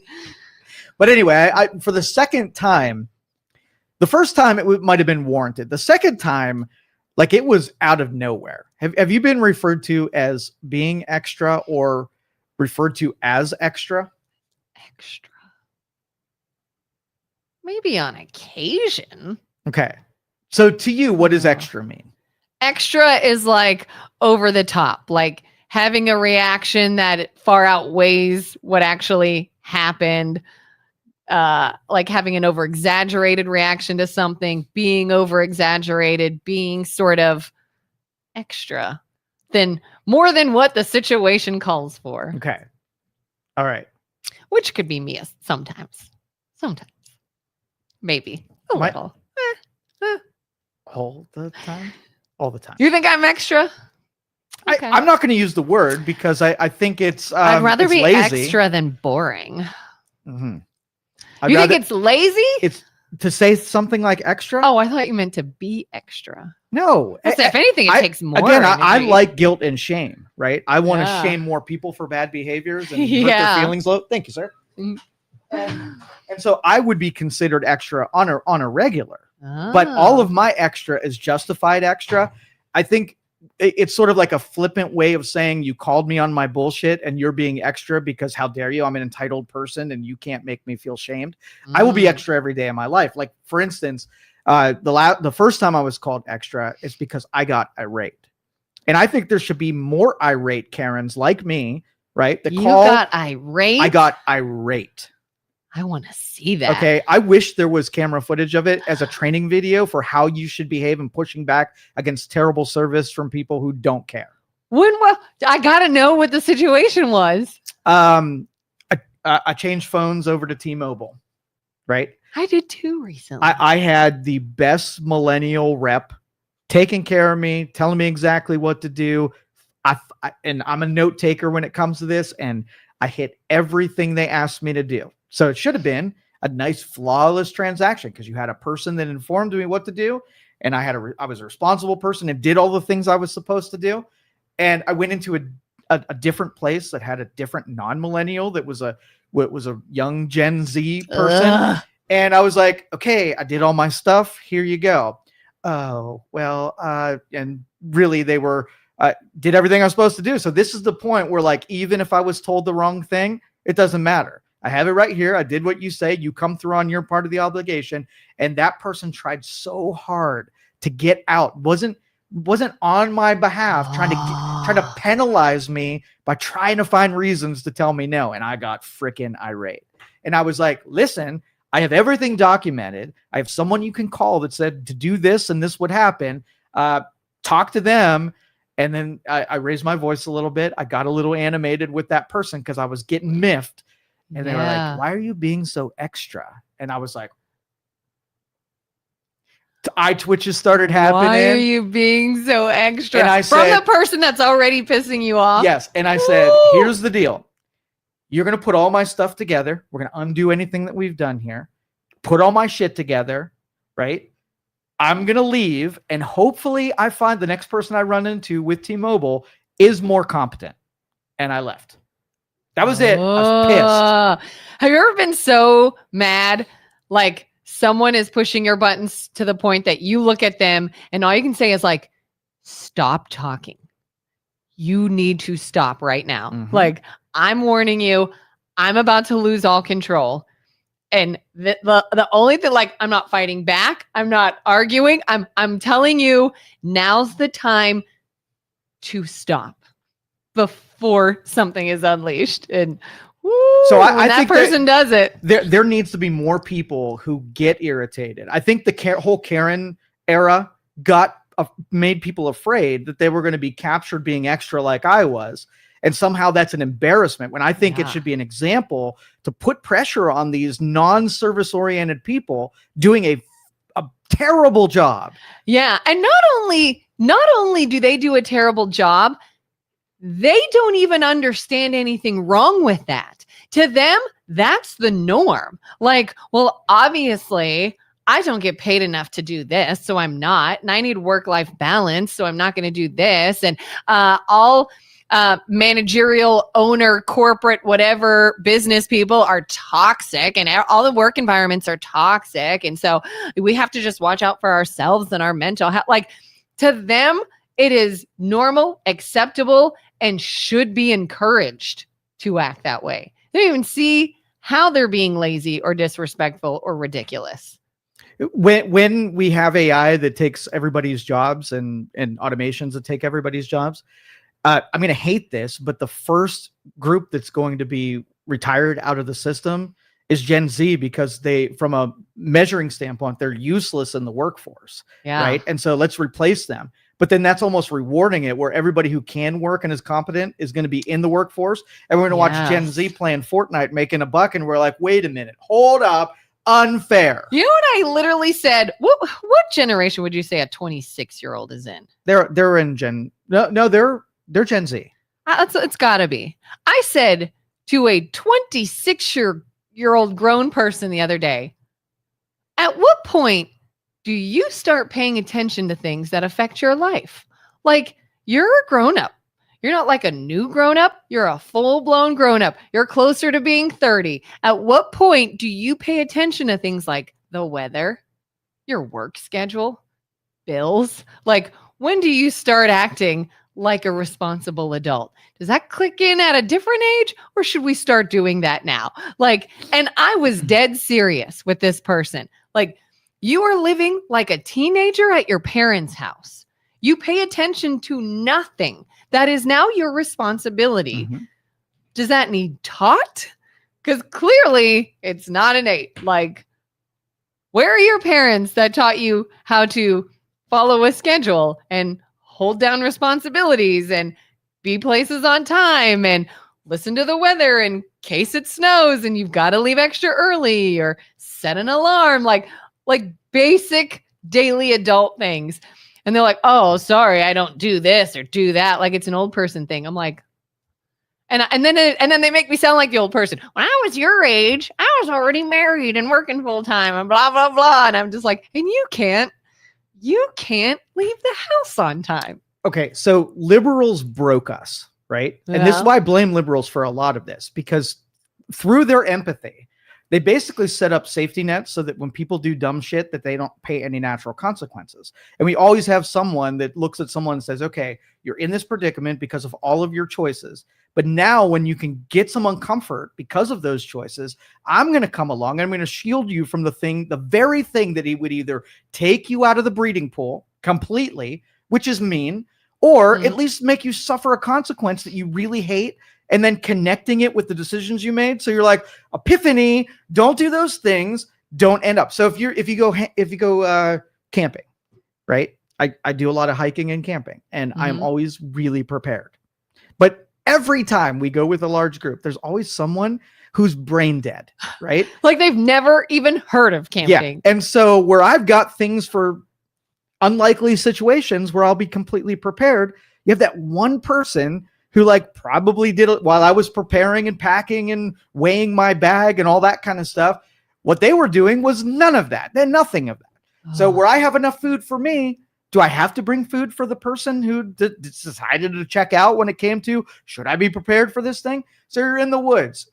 But anyway, I for the second time, the first time it might have been warranted. The second time, like it was out of nowhere. Have you been referred to as being extra or referred to as extra? Extra. Maybe on occasion. Okay. So to you, what does extra mean? Extra is like over the top, like having a reaction that far outweighs what actually happened. Like having an over exaggerated reaction to something, being over exaggerated, being sort of extra than more than what the situation calls for. Okay. All right. Which could be me sometimes. Maybe a little. All the time? All the time. You think I'm extra? Okay. I'm not going to use the word because I think it's I'd rather be lazy. extra than boring. Mm-hmm. You think it's lazy? It's to say something like extra? Oh, I thought you meant to be extra. No. If anything, it takes more. Again, I like guilt and shame, right? I want to shame more people for bad behaviors and hurt their feelings low. Thank you, sir. And so I would be considered extra on a regular. But all of my extra is justified extra. I think it's sort of like a flippant way of saying you called me on my bullshit and you're being extra because how dare you? I'm an entitled person and you can't make me feel shamed. I will be extra every day of my life. Like for instance, the first time I was called extra is because I got irate. And I think there should be more irate Karens like me, right? You got irate? I got irate. I want to see that. Okay. I wish there was camera footage of it as a training video for how you should behave and pushing back against terrible service from people who don't care. I got to know what the situation was. I changed phones over to T-Mobile, right? I did too recently. I had the best millennial rep taking care of me, telling me exactly what to do. And I'm a note taker when it comes to this, and I hit everything they asked me to do. So it should have been a nice, flawless transaction because you had a person that informed me what to do, and I was a responsible person and did all the things I was supposed to do. And I went into a different place that had a different non-millennial that was a young Gen Z person, And I was like, okay, I did all my stuff. Here you go. Oh, well, and really they were, did everything I was supposed to do. So this is the point where like, even if I was told the wrong thing, it doesn't matter. I have it right here. I did what you say. You come through on your part of the obligation. And that person tried so hard to get out. Wasn't on my behalf trying to penalize me by trying to find reasons to tell me no. And I got freaking irate. And I was like, listen, I have everything documented. I have someone you can call that said to do this and this would happen. Talk to them. And then I raised my voice a little bit. I got a little animated with that person because I was getting miffed. And they were like, why are you being so extra? And I was like, eye twitches started happening. Why are you being so extra? And I From said, the person that's already pissing you off? Yes. And I said, here's the deal. You're going to put all my stuff together. We're going to undo anything that we've done here. Put all my shit together, right? I'm going to leave. And hopefully I find the next person I run into with T-Mobile is more competent. And I left. That was it. I was pissed. Have you ever been so mad? Like someone is pushing your buttons to the point that you look at them and all you can say is like, stop talking. You need to stop right now. Mhm. Like, I'm warning you, I'm about to lose all control. And the only thing, like, I'm not fighting back. I'm not arguing. I'm telling you, now's the time to stop before something is unleashed. And So when I that think person does it. There needs to be more people who get irritated. I think the whole Karen era made people afraid that they were going to be captured being extra like I was. And somehow that's an embarrassment when I think it should be an example to put pressure on these non-service oriented people doing a terrible job. Yeah. And not only do they do a terrible job, they don't even understand anything wrong with that. To them, that's the norm. Like, well, obviously, I don't get paid enough to do this, so I'm not. And I need work-life balance, so I'm not going to do this. And all managerial, owner, corporate, whatever business people are toxic, and all the work environments are toxic. And so we have to just watch out for ourselves and our mental health. Like, to them, it is normal, acceptable, and should be encouraged to act that way. They don't even see how they're being lazy or disrespectful or ridiculous. When we have AI that takes everybody's jobs and automations that take everybody's jobs, I'm going to hate this, but the first group that's going to be retired out of the system is Gen Z, because they, from a measuring standpoint, they're useless in the workforce. Yeah. Right. And so let's replace them. But then that's almost rewarding it, where everybody who can work and is competent is going to be in the workforce. And we're going to watch Gen Z playing Fortnite, making a buck. And we're like, wait a minute, hold up. Unfair. You know what I literally said? What generation would you say a 26-year-old is in? They're in Gen. No, they're Gen Z. It's got to be. I said to a 26-year-old grown person the other day, at what point do you start paying attention to things that affect your life? Like, you're a grown-up. You're not like a new grown-up. You're a full-blown grown-up. You're closer to being 30. At what point do you pay attention to things like the weather, your work schedule, bills? Like, when do you start acting like a responsible adult? Does that click in at a different age, or should we start doing that now? Like, and I was dead serious with this person. Like, you are living like a teenager at your parents' house. You pay attention to nothing. That is now your responsibility. Mm-hmm. Does that need taught? Because clearly it's not innate. Like, where are your parents that taught you how to follow a schedule and hold down responsibilities and be places on time and listen to the weather in case it snows and you've got to leave extra early or set an alarm, like basic daily adult things. And they're like, oh, sorry, I don't do this or do that. Like, it's an old person thing. I'm like, and then they make me sound like the old person. When I was your age, I was already married and working full time and blah, blah, blah. And I'm just like, and you can't leave the house on time. Okay. So liberals broke us, right? Yeah. And this is why I blame liberals for a lot of this, because through their empathy, They basically set up safety nets so that when people do dumb shit, that they don't pay any natural consequences. And we always have someone that looks at someone and says, okay, you're in this predicament because of all of your choices. But now when you can get someone comfort because of those choices, I'm going to come along and I'm going to shield you from the very thing that he would either take you out of the breeding pool completely, which is mean, or at least make you suffer a consequence that you really hate, and then connecting it with the decisions you made. So you're like, epiphany, don't do those things, don't end up. So if you go camping, right? I do a lot of hiking and camping, and I'm always really prepared. But every time we go with a large group, there's always someone who's brain dead, right? Like they've never even heard of camping. Yeah. And so where I've got things for unlikely situations where I'll be completely prepared, you have that one person who like probably did it while I was preparing and packing and weighing my bag and all that kind of stuff. What they were doing was none of that. They're nothing of that. So where I have enough food for me, do I have to bring food for the person who decided to check out when it came to, should I be prepared for this thing? So you're in the woods.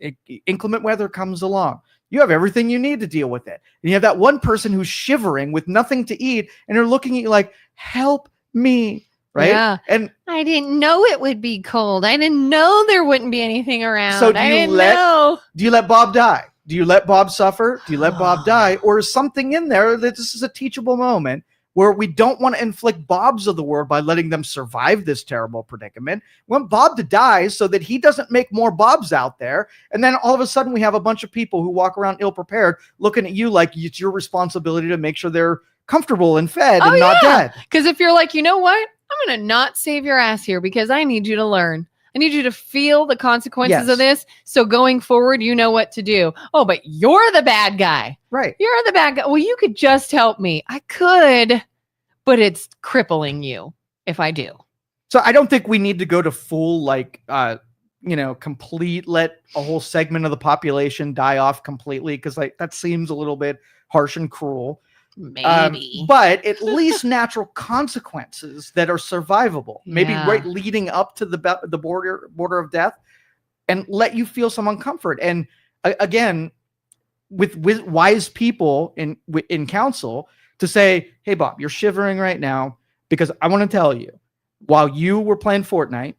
Inclement weather comes along. You have everything you need to deal with it. And you have that one person who's shivering with nothing to eat, and they're looking at you like, help me. Right. Yeah. And I didn't know it would be cold. I didn't know there wouldn't be anything around. So do you let Bob die? Do you let Bob suffer? Do you let Bob die? Or is something in there that this is a teachable moment where we don't want to inflict Bobs of the world by letting them survive this terrible predicament? We want Bob to die so that he doesn't make more Bobs out there. And then all of a sudden we have a bunch of people who walk around ill prepared looking at you like it's your responsibility to make sure they're comfortable and fed and not dead. Because if you're like, you know what? I'm going to not save your ass here because I need you to learn. I need you to feel the consequences of this. So going forward, you know what to do. Oh, but you're the bad guy. Right. You're the bad guy. Well, you could just help me. I could, but it's crippling you if I do. So I don't think we need to go to full, complete, let a whole segment of the population die off completely. Cause that seems a little bit harsh and cruel. Maybe. But at least natural consequences that are survivable, maybe right leading up to the border of death, and let you feel some comfort. And again, with wise people in council to say, hey, Bob, you're shivering right now because I want to tell you, while you were playing Fortnite,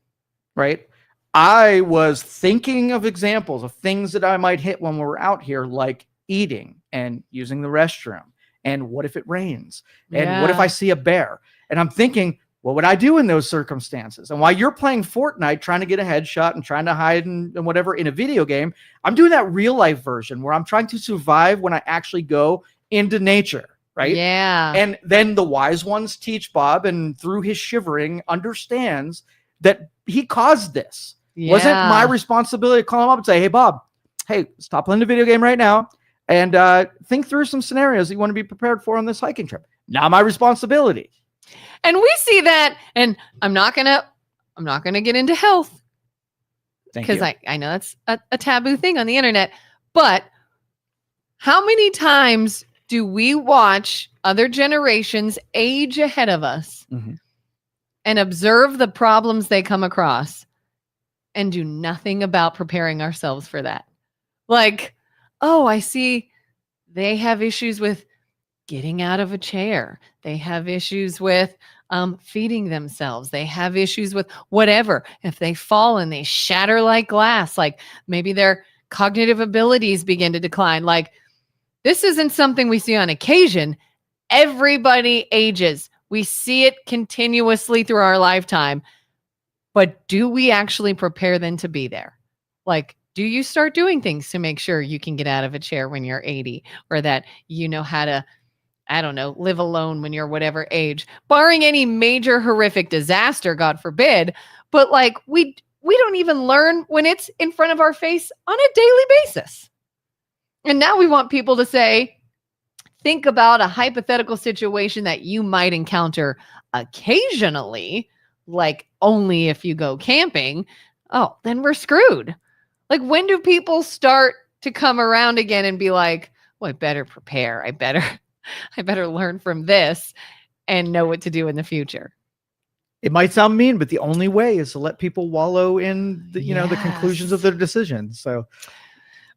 right, I was thinking of examples of things that I might hit when we're out here, like eating and using the restroom. And what if it rains? And what if I see a bear? And I'm thinking, what would I do in those circumstances? And while you're playing Fortnite, trying to get a headshot and trying to hide and whatever in a video game, I'm doing that real life version where I'm trying to survive when I actually go into nature, right? Yeah. And then the wise ones teach Bob, and through his shivering understands that he caused this. Yeah. Wasn't my responsibility to call him up and say, hey, Bob, hey, stop playing the video game right now. And think through some scenarios that you want to be prepared for on this hiking trip. Not my responsibility. And we see that, and I'm not gonna get into health because I know that's a taboo thing on the internet. But how many times do we watch other generations age ahead of us and observe the problems they come across and do nothing about preparing ourselves for that? Like, oh, I see they have issues with getting out of a chair. They have issues with feeding themselves. They have issues with whatever. If they fall and they shatter like glass, like maybe their cognitive abilities begin to decline. Like, this isn't something we see on occasion. Everybody ages. We see it continuously through our lifetime. But do we actually prepare them to be there? Like, do you start doing things to make sure you can get out of a chair when you're 80, or that you know how to, I don't know, live alone when you're whatever age, barring any major horrific disaster, God forbid. But like, we don't even learn when it's in front of our face on a daily basis. And now we want people to say, think about a hypothetical situation that you might encounter occasionally, like only if you go camping. Oh, then we're screwed. Like, when do people start to come around again and be like, well, I better prepare. I better learn from this and know what to do in the future. It might sound mean, but the only way is to let people wallow in the, the conclusions of their decisions. So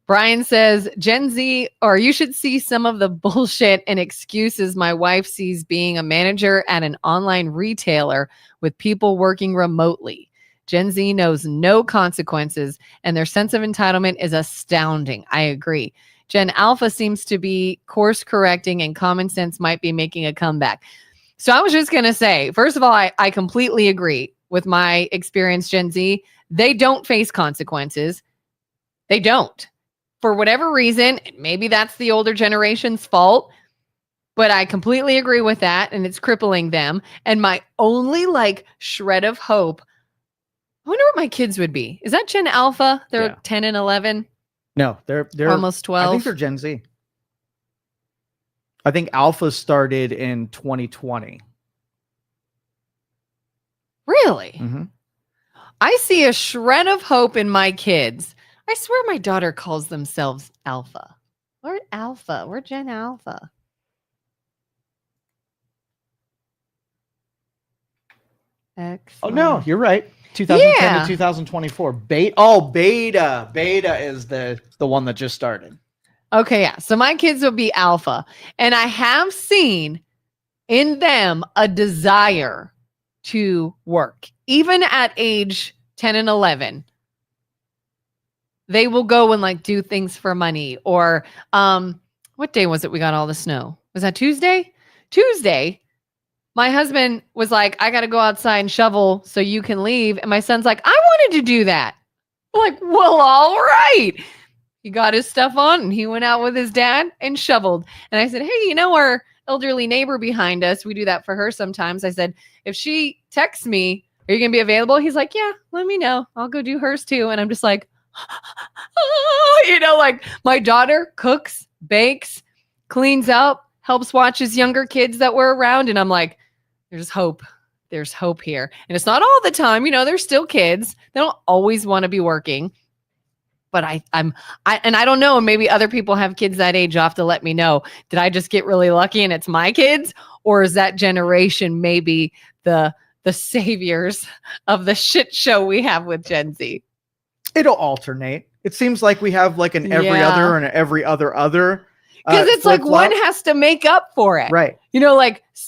Brian says, Gen Z, or you should see some of the bullshit and excuses my wife sees being a manager at an online retailer with people working remotely. Gen Z knows no consequences, and their sense of entitlement is astounding. I agree. Gen Alpha seems to be course correcting, and common sense might be making a comeback. So I was just going to say, first of all, I completely agree with my experience, Gen Z. They don't face consequences. They don't. For whatever reason, maybe that's the older generation's fault, but I completely agree with that, and it's crippling them. And my only shred of hope, I wonder what my kids would be. Is that Gen Alpha? They're 10 and 11? No, they're almost 12. I think they're Gen Z. I think Alpha started in 2020. Really? Mm-hmm. I see a shred of hope in my kids. I swear my daughter calls themselves Alpha. We're Alpha. We're Gen Alpha. Excellent. Oh, no, you're right. 2010 to 2024. Beta. Beta is the one that just started. Okay, yeah. So my kids will be Alpha. And I have seen in them a desire to work. Even at age 10 and 11. They will go and do things for money. Or what day was it we got all the snow? Was that Tuesday? Tuesday. My husband was like, I got to go outside and shovel so you can leave. And my son's like, I wanted to do that. I'm like, well, all right. He got his stuff on and he went out with his dad and shoveled. And I said, hey, our elderly neighbor behind us, we do that for her sometimes. I said, if she texts me, are you going to be available? He's like, yeah, let me know. I'll go do hers too. And I'm just like, my daughter cooks, bakes, cleans up, helps watch his younger kids that were around. And I'm like, there's hope. There's hope here. And it's not all the time, they're still kids. They don't always want to be working. But I don't know. Maybe other people have kids that age. You'll have to let me know. Did I just get really lucky and it's my kids? Or is that generation maybe the saviors of the shit show we have with Gen Z? It'll alternate. It seems like we have an every other and an every other. Because it's one has to make up for it. Right.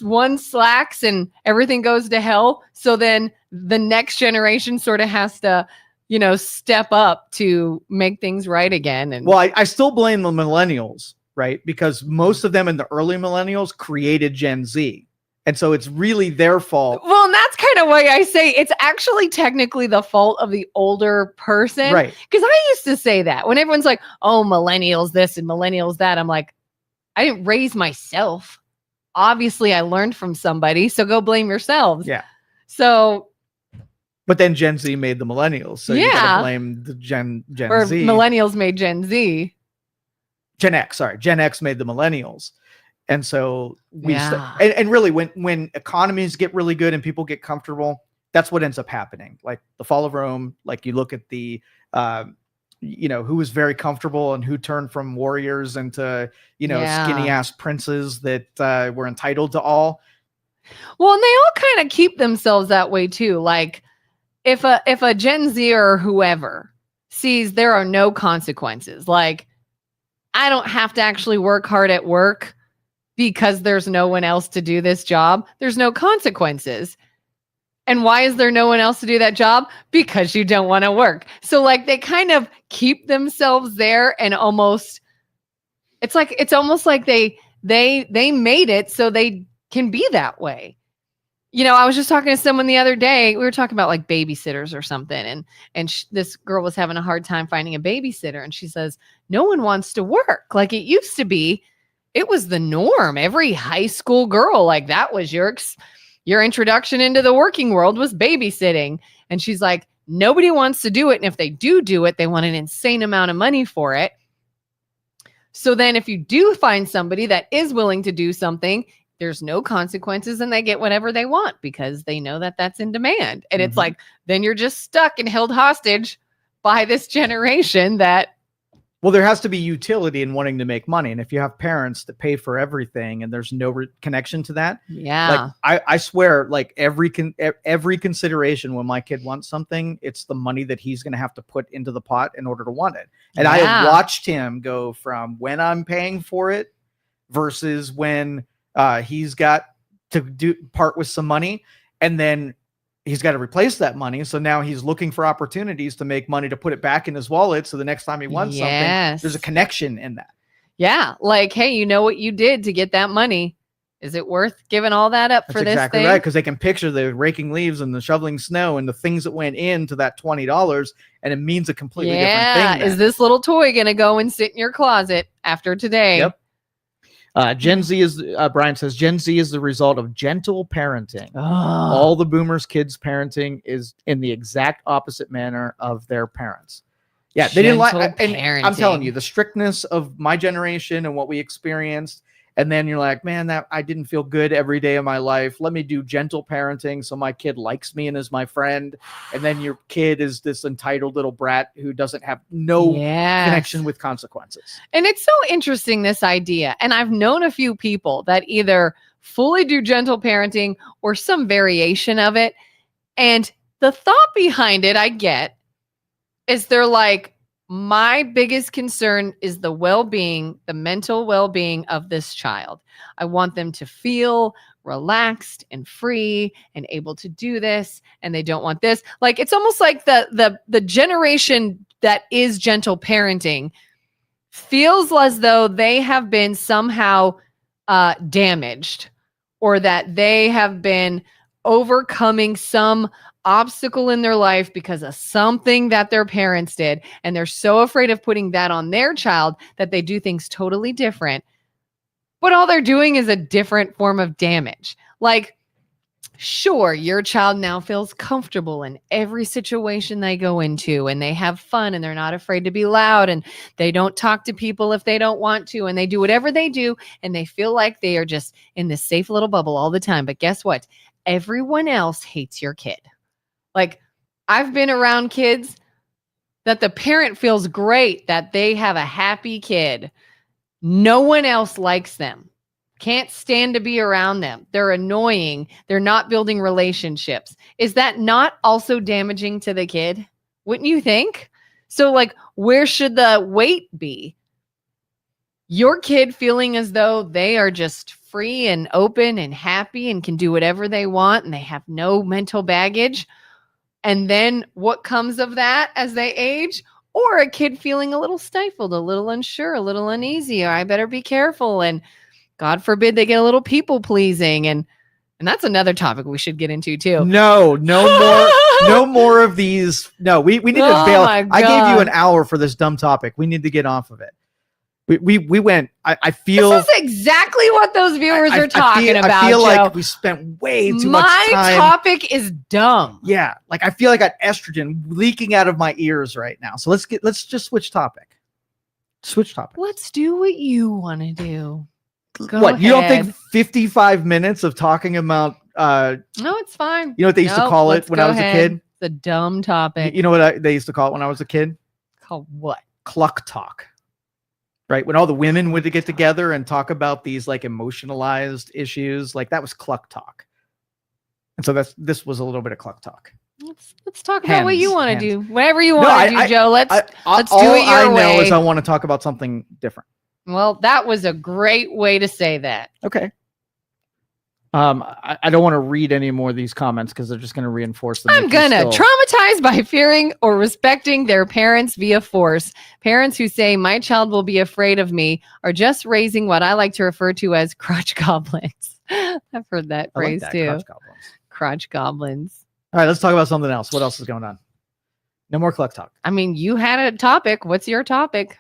One slacks and everything goes to hell. So then the next generation sort of has to, step up to make things right again. And I still blame the millennials, right? Because most of them in the early millennials created Gen Z. And so it's really their fault. Well, and that's kind of why I say it's actually technically the fault of the older person. Right. Because I used to say that when everyone's like, oh, millennials this and millennials that. I'm like, I didn't raise myself. Obviously, I learned from somebody. So go blame yourselves. Yeah. So. But then Gen Z made the millennials. So you gotta blame the Gen Z. Or millennials made Gen Z. Gen X, sorry. Gen X made the millennials. And so and really when economies get really good and people get comfortable, that's what ends up happening. Like the fall of Rome, you look at the, who was very comfortable and who turned from warriors into, skinny ass princes that were entitled to all. Well, and they all kind of keep themselves that way too. Like if a Gen Z or whoever sees there are no consequences, like I don't have to actually work hard at work because there's no one else to do this job. There's no consequences. And why is there no one else to do that job? Because you don't want to work. So they kind of keep themselves there and it's almost like they made it so they can be that way. I was just talking to someone the other day. We were talking about babysitters or something. And this girl was having a hard time finding a babysitter. And she says, no one wants to work like it used to be. It was the norm. Every high school girl, that was your introduction into the working world was babysitting. And she's like, nobody wants to do it. And if they do it, they want an insane amount of money for it. So then if you do find somebody that is willing to do something, there's no consequences and they get whatever they want because they know that that's in demand. And it's then you're just stuck and held hostage by this generation that Well, there has to be utility in wanting to make money. And if you have parents that pay for everything and there's no connection to that, Yeah. like I swear, like every consideration when my kid wants something, it's the money that he's going to have to put into the pot in order to want it. And I have watched him go from when I'm paying for it versus when he's got to part with some money, and then he's got to replace that money. So now he's looking for opportunities to make money to put it back in his wallet. So the next time he wants something, there's a connection in that. Yeah. Like, hey, you know what you did to get that money. Is it worth giving all that up for this exactly thing? Right. Because they can picture the raking leaves and the shoveling snow and the things that went into that $20, and it means a completely different thing. Yeah. Is this little toy going to go and sit in your closet after today? Yep. Gen Z is, Brian says, Gen Z is the result of gentle parenting. Oh. All the boomers' kids' parenting is in the exact opposite manner of their parents. Yeah, they didn't like. And I'm telling you, the strictness of my generation and what we experienced, and then you're like, man, that I didn't feel good every day of my life. Let me do gentle parenting so my kid likes me and is my friend. And then your kid is this entitled little brat who doesn't have no connection with consequences. And it's so interesting, this idea. And I've known a few people that either fully do gentle parenting or some variation of it. And the thought behind it, I get, is they're like, my biggest concern is the well-being, the mental well-being of this child. I want them to feel relaxed and free and able to do this, and they don't want this. Like, it's almost like the generation that is gentle parenting feels as though they have been somehow damaged, or that they have been overcoming some obstacle in their life because of something that their parents did. And they're so afraid of putting that on their child that they do things totally different. But all they're doing is a different form of damage. Like, sure, your child now feels comfortable in every situation they go into, and they have fun, and they're not afraid to be loud, and they don't talk to people if they don't want to, and they do whatever they do, and they feel like they are just in this safe little bubble all the time. But guess what? Everyone else hates your kid. Like, I've been around kids that the parent feels great that they have a happy kid. No one else likes them. Can't stand to be around them. They're annoying. They're not building relationships. Is that not also damaging to the kid? Wouldn't you think? So, like, where should the weight be? Your kid feeling as though they are just free and open and happy and can do whatever they want, and they have no mental baggage. And then what comes of that as they age? Or a kid feeling a little stifled, a little unsure, a little uneasy, or I better be careful. And God forbid they get a little people pleasing. And that's another topic we should get into too. No more of these. No, we need to bail. I gave you an hour for this dumb topic. We need to get off of it. We went. I feel this is exactly what those viewers are talking about. I feel Joe. like we spent way too much time. My topic is dumb. Yeah, like I feel like I got estrogen leaking out of my ears right now. So let's just switch topic. Switch topic. Let's do what you want to do. Go what ahead. You don't think 55 minutes of talking about? No, it's fine. You know what they used to call it when I was a kid? It's a dumb topic. You know what they used to call it when I was a kid? Called what? Cluck talk. Right, when all the women would get together and talk about these like emotionalized issues, like that was cluck talk. And so this was a little bit of cluck talk. Let's talk about what you want to do. Whatever you want to do, Joe. Let's do it your way. All I know is I want to talk about something different. Well, that was a great way to say that. Okay. I don't want to read any more of these comments because they're just going to reinforce them. I'm gonna traumatized by fearing or respecting their parents via force. Parents who say my child will be afraid of me are just raising what I like to refer to as crotch goblins. I've heard that phrase too. Crotch goblins. All right, let's talk about something else. What else is going on? No more cluck talk. I mean, you had a topic. What's your topic?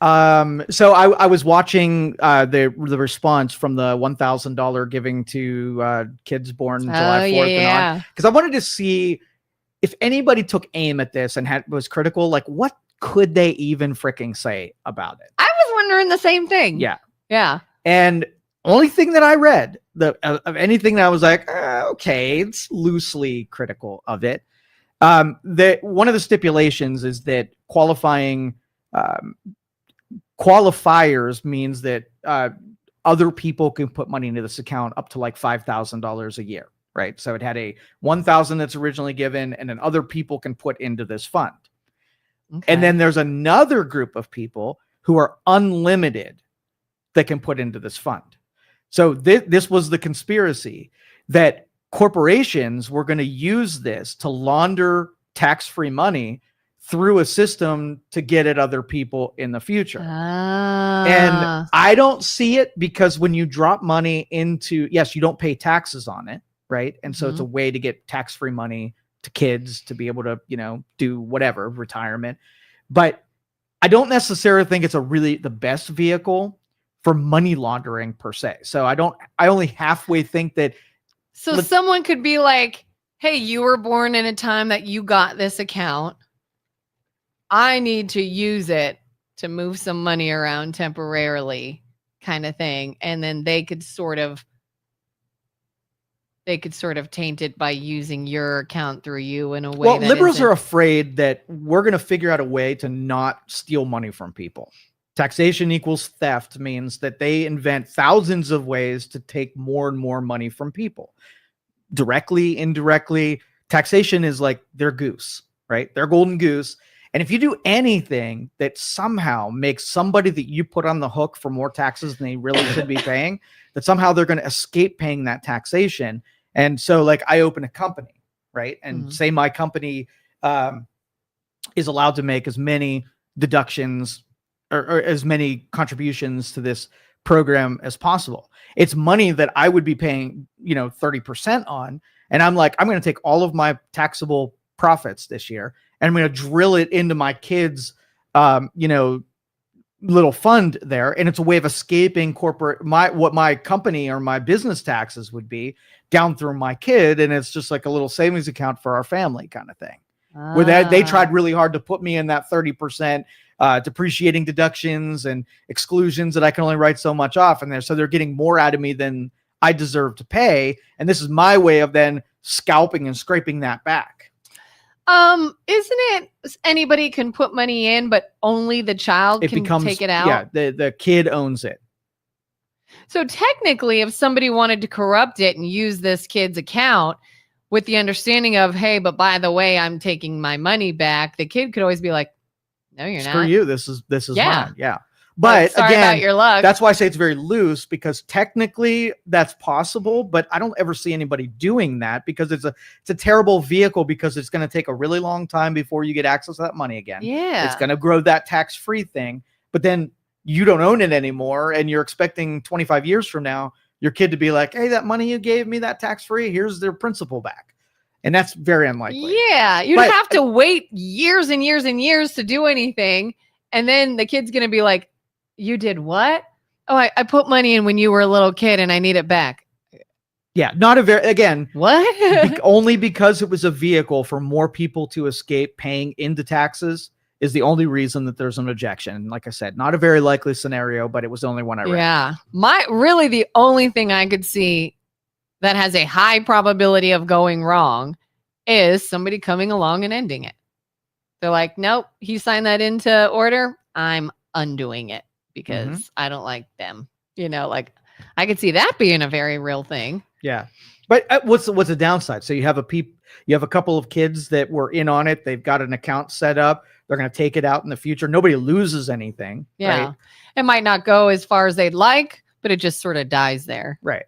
So I was watching the response from the $1,000 giving to kids born July 4th and on, because I wanted to see if anybody took aim at this and was critical. Like, what could they even freaking say about it? I was wondering the same thing. Yeah. And only thing that I read of anything that I was like, okay, it's loosely critical of it. That one of the stipulations is that qualifying qualifiers means that other people can put money into this account up to like $5,000 a year, right? So it had a 1,000 that's originally given, and then other people can put into this fund. Okay. And then there's another group of people who are unlimited that can put into this fund. So this was the conspiracy that corporations were going to use this to launder tax-free money through a system to get at other people in the future. And I don't see it, because when you drop money into, yes, you don't pay taxes on it, right? And so it's a way to get tax-free money to kids to be able to, do whatever, retirement. But I don't necessarily think it's the best vehicle for money laundering per se. So I only halfway think that. So someone could be like, hey, you were born in a time that you got this account. I need to use it to move some money around temporarily, kind of thing. And then they could sort of taint it by using your account through you in a way. Well, liberals are afraid that we're going to figure out a way to not steal money from people. Taxation equals theft means that they invent thousands of ways to take more and more money from people. Directly, indirectly, taxation is like their goose, right? Their golden goose. And if you do anything that somehow makes somebody that you put on the hook for more taxes than they really should be paying, that somehow they're going to escape paying that taxation. And so, like, I open a company, right? And say my company is allowed to make as many deductions or as many contributions to this program as possible. It's money that I would be paying, 30% on. And I'm like, I'm going to take all of my taxable profits this year, and I'm going to drill it into my kids, little fund there. And it's a way of escaping what my company or my business taxes would be down through my kid. And it's just like a little savings account for our family kind of thing. Where they tried really hard to put me in that 30% depreciating deductions and exclusions that I can only write so much off in there. So they're getting more out of me than I deserve to pay. And this is my way of then scalping and scraping that back. Isn't it anybody can put money in, but only the child can take it out? Yeah, the kid owns it. So technically, if somebody wanted to corrupt it and use this kid's account with the understanding of, hey, but by the way, I'm taking my money back, the kid could always be like, no, you're not. Screw you. This is mine. Yeah. But sorry again, about your luck. That's why I say it's very loose, because technically that's possible, but I don't ever see anybody doing that, because it's a terrible vehicle, because it's going to take a really long time before you get access to that money again. Yeah. It's going to grow that tax-free thing, but then you don't own it anymore, and you're expecting 25 years from now your kid to be like, hey, that money you gave me, that tax-free, here's their principal back. And that's very unlikely. Yeah, you'd have to wait years and years and years to do anything. And then the kid's going to be like, you did what? Oh, I put money in when you were a little kid and I need it back. Yeah, what? Only because it was a vehicle for more people to escape paying into taxes is the only reason that there's an objection. And like I said, not a very likely scenario, but it was the only one I read. Yeah, really the only thing I could see that has a high probability of going wrong is somebody coming along and ending it. They're like, nope, he signed that into order. I'm undoing it because I don't like them. Like I could see that being a very real thing. Yeah. But what's the downside? So you have a couple of kids that were in on it. They've got an account set up. They're going to take it out in the future. Nobody loses anything. Yeah. Right? It might not go as far as they'd like, but it just sort of dies there. Right.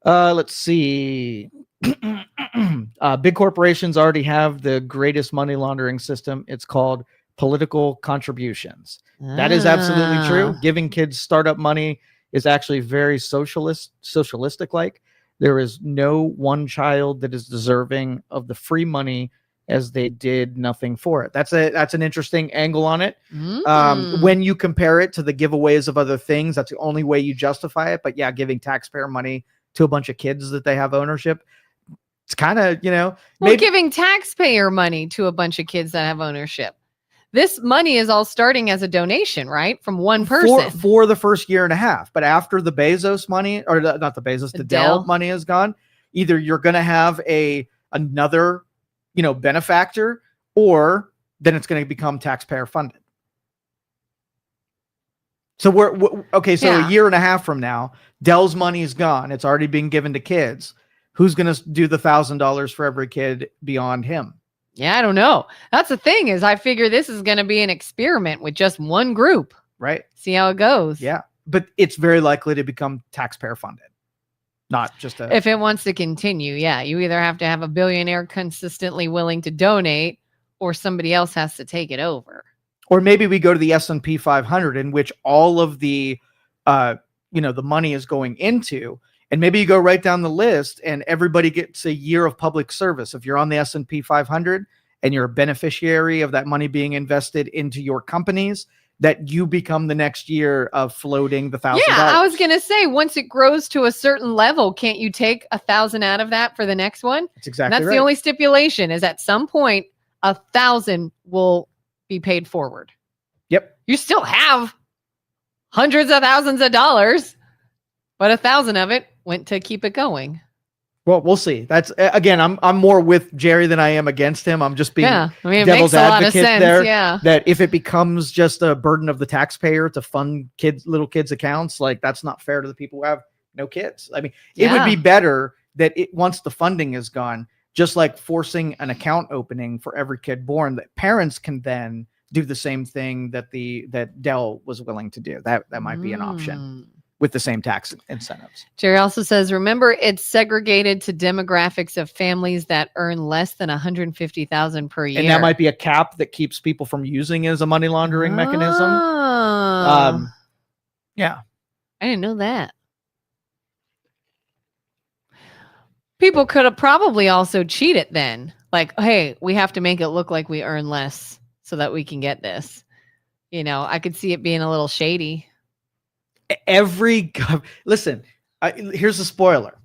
Let's see. Big corporations already have the greatest money laundering system. It's called political contributions. That is absolutely true. Giving kids startup money is actually very socialistic like. There is no one child that is deserving of the free money as they did nothing for it. That's an interesting angle on it. When you compare it to the giveaways of other things, that's the only way you justify it. But yeah, giving taxpayer money to a bunch of kids that they have ownership, it's kind of, maybe giving taxpayer money to a bunch of kids that have ownership. This money is all starting as a donation, right? From one person for the first year and a half. But after the Bezos money, or not the Bezos, the Dell money is gone, either you're going to have another, benefactor, or then it's going to become taxpayer funded. So okay. So Yeah. a year and a half from now, Dell's money is gone. It's already being given to kids. Who's going to do the $1,000 for every kid beyond him? Yeah, I don't know. That's the thing is I figure this is going to be an experiment with just one group. Right. See how it goes. Yeah. But it's very likely to become taxpayer funded. Not just if it wants to continue. Yeah. You either have to have a billionaire consistently willing to donate or somebody else has to take it over. Or maybe we go to the S&P 500 in which all of the, the money is going into, and maybe you go right down the list and everybody gets a year of public service. If you're on the S&P 500 and you're a beneficiary of that money being invested into your companies, that you become the next year of floating the $1,000. Yeah, I was going to say, once it grows to a certain level, can't you take 1,000 out of that for the next one? That's exactly and that's right. the only stipulation is at some point, 1,000 will be paid forward. Yep. You still have hundreds of thousands of dollars, but 1,000 of it went to keep it going. Well, we'll see. That's again, I'm more with Jerry than I am against him. I'm just being it devil's makes a lot of advocate sense. there. Yeah. That if it becomes just a burden of the taxpayer to fund little kids' accounts, like that's not fair to the people who have no kids. I mean, it would be better that once the funding is gone, just like forcing an account opening for every kid born, that parents can then do the same thing that Dell was willing to do. That might be an option with the same tax incentives. Jerry also says, remember, it's segregated to demographics of families that earn less than $150,000 per year. And that might be a cap that keeps people from using it as a money laundering mechanism. Yeah. I didn't know that. People could have probably also cheated then. Like, hey, we have to make it look like we earn less so that we can get this. I could see it being a little shady. Listen, here's a spoiler.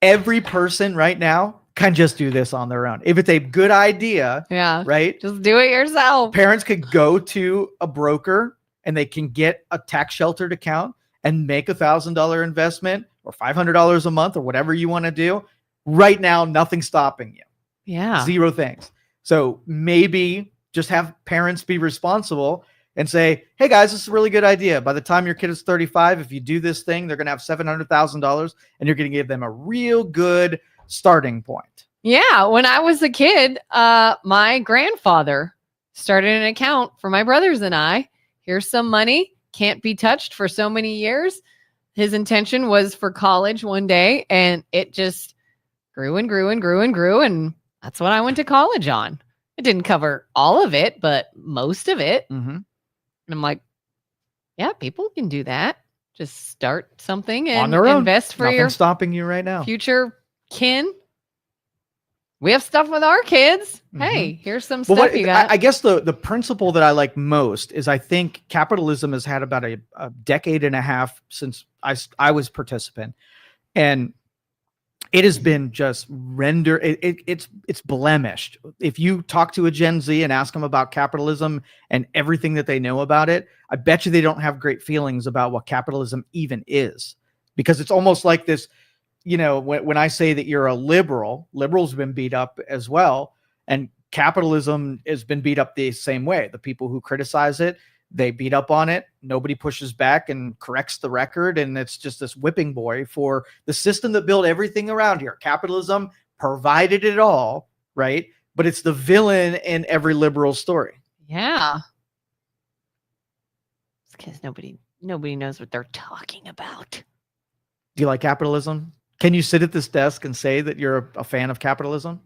Every person right now can just do this on their own. If it's a good idea, right? Just do it yourself. Parents could go to a broker and they can get a tax sheltered account and make $1,000 investment or $500 a month or whatever you want to do. Right now, nothing's stopping you. Yeah. Zero things. So maybe just have parents be responsible and say, hey guys, this is a really good idea. By the time your kid is 35, if you do this thing, they're going to have $700,000 and you're going to give them a real good starting point. Yeah. When I was a kid, my grandfather started an account for my brothers and I. Here's some money, can't be touched for so many years. His intention was for college one day, and it just grew and grew and grew and grew. And that's what I went to college on. It didn't cover all of it, but most of it. Mm-hmm. And I'm like, yeah, people can do that. Just start something and on their own. Invest for Nothing's your stopping you right now. Future kin. We have stuff with our kids. Mm-hmm. Hey, here's some stuff you got. I guess the principle that I like most is I think capitalism has had about a decade and a half since I was participant, and it has been just it's blemished. If you talk to a Gen Z and ask them about capitalism and everything that they know about it, I bet you they don't have great feelings about what capitalism even is, because it's almost like this. When I say that you're a liberal, liberals have been beat up as well. And capitalism has been beat up the same way. The people who criticize it, they beat up on it. Nobody pushes back and corrects the record. And it's just this whipping boy for the system that built everything around here. Capitalism provided it all, right? But it's the villain in every liberal story. Yeah. It's because nobody knows what they're talking about. Do you like capitalism? Can you sit at this desk and say that you're a fan of capitalism?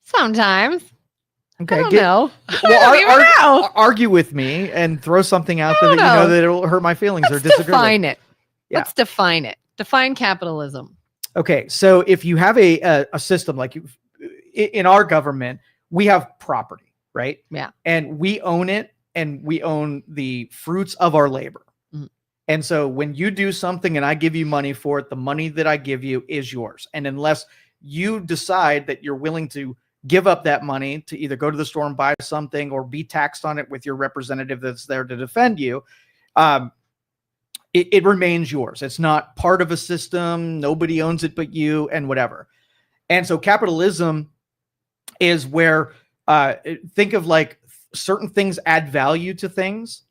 Sometimes. Okay. I don't know. Well, argue with me and throw something out there that you know that it'll hurt my feelings or disagree. Define it. Yeah. Let's define it. Define capitalism. Okay. So if you have a system like in our government, we have property, right? Yeah. And we own it, and we own the fruits of our labor. And so when you do something and I give you money for it, the money that I give you is yours. And unless you decide that you're willing to give up that money to either go to the store and buy something or be taxed on it with your representative that's there to defend you, it remains yours. It's not part of a system. Nobody owns it but you, and whatever. And so capitalism is where think of like certain things add value to things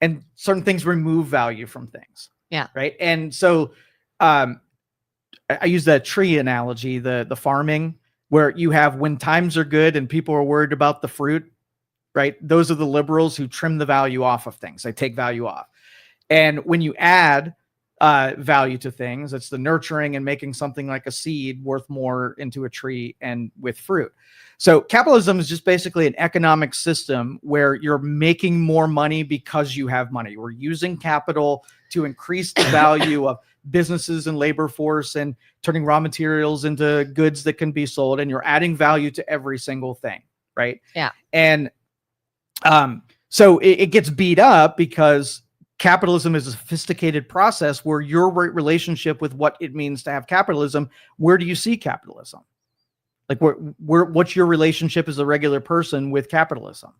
and certain things remove value from things. Yeah. Right. And so I use that tree analogy, the farming, where you have when times are good and people are worried about the fruit, right? Those are the liberals who trim the value off of things. They take value off. And when you add value to things, it's the nurturing and making something like a seed worth more into a tree and with fruit. So capitalism is just basically an economic system where you're making more money because you have money. We're using capital to increase the value of businesses and labor force and turning raw materials into goods that can be sold. And you're adding value to every single thing, right? Yeah. And so it gets beat up because capitalism is a sophisticated process where your relationship with what it means to have capitalism, where do you see capitalism? Like what's your relationship as a regular person with capitalism?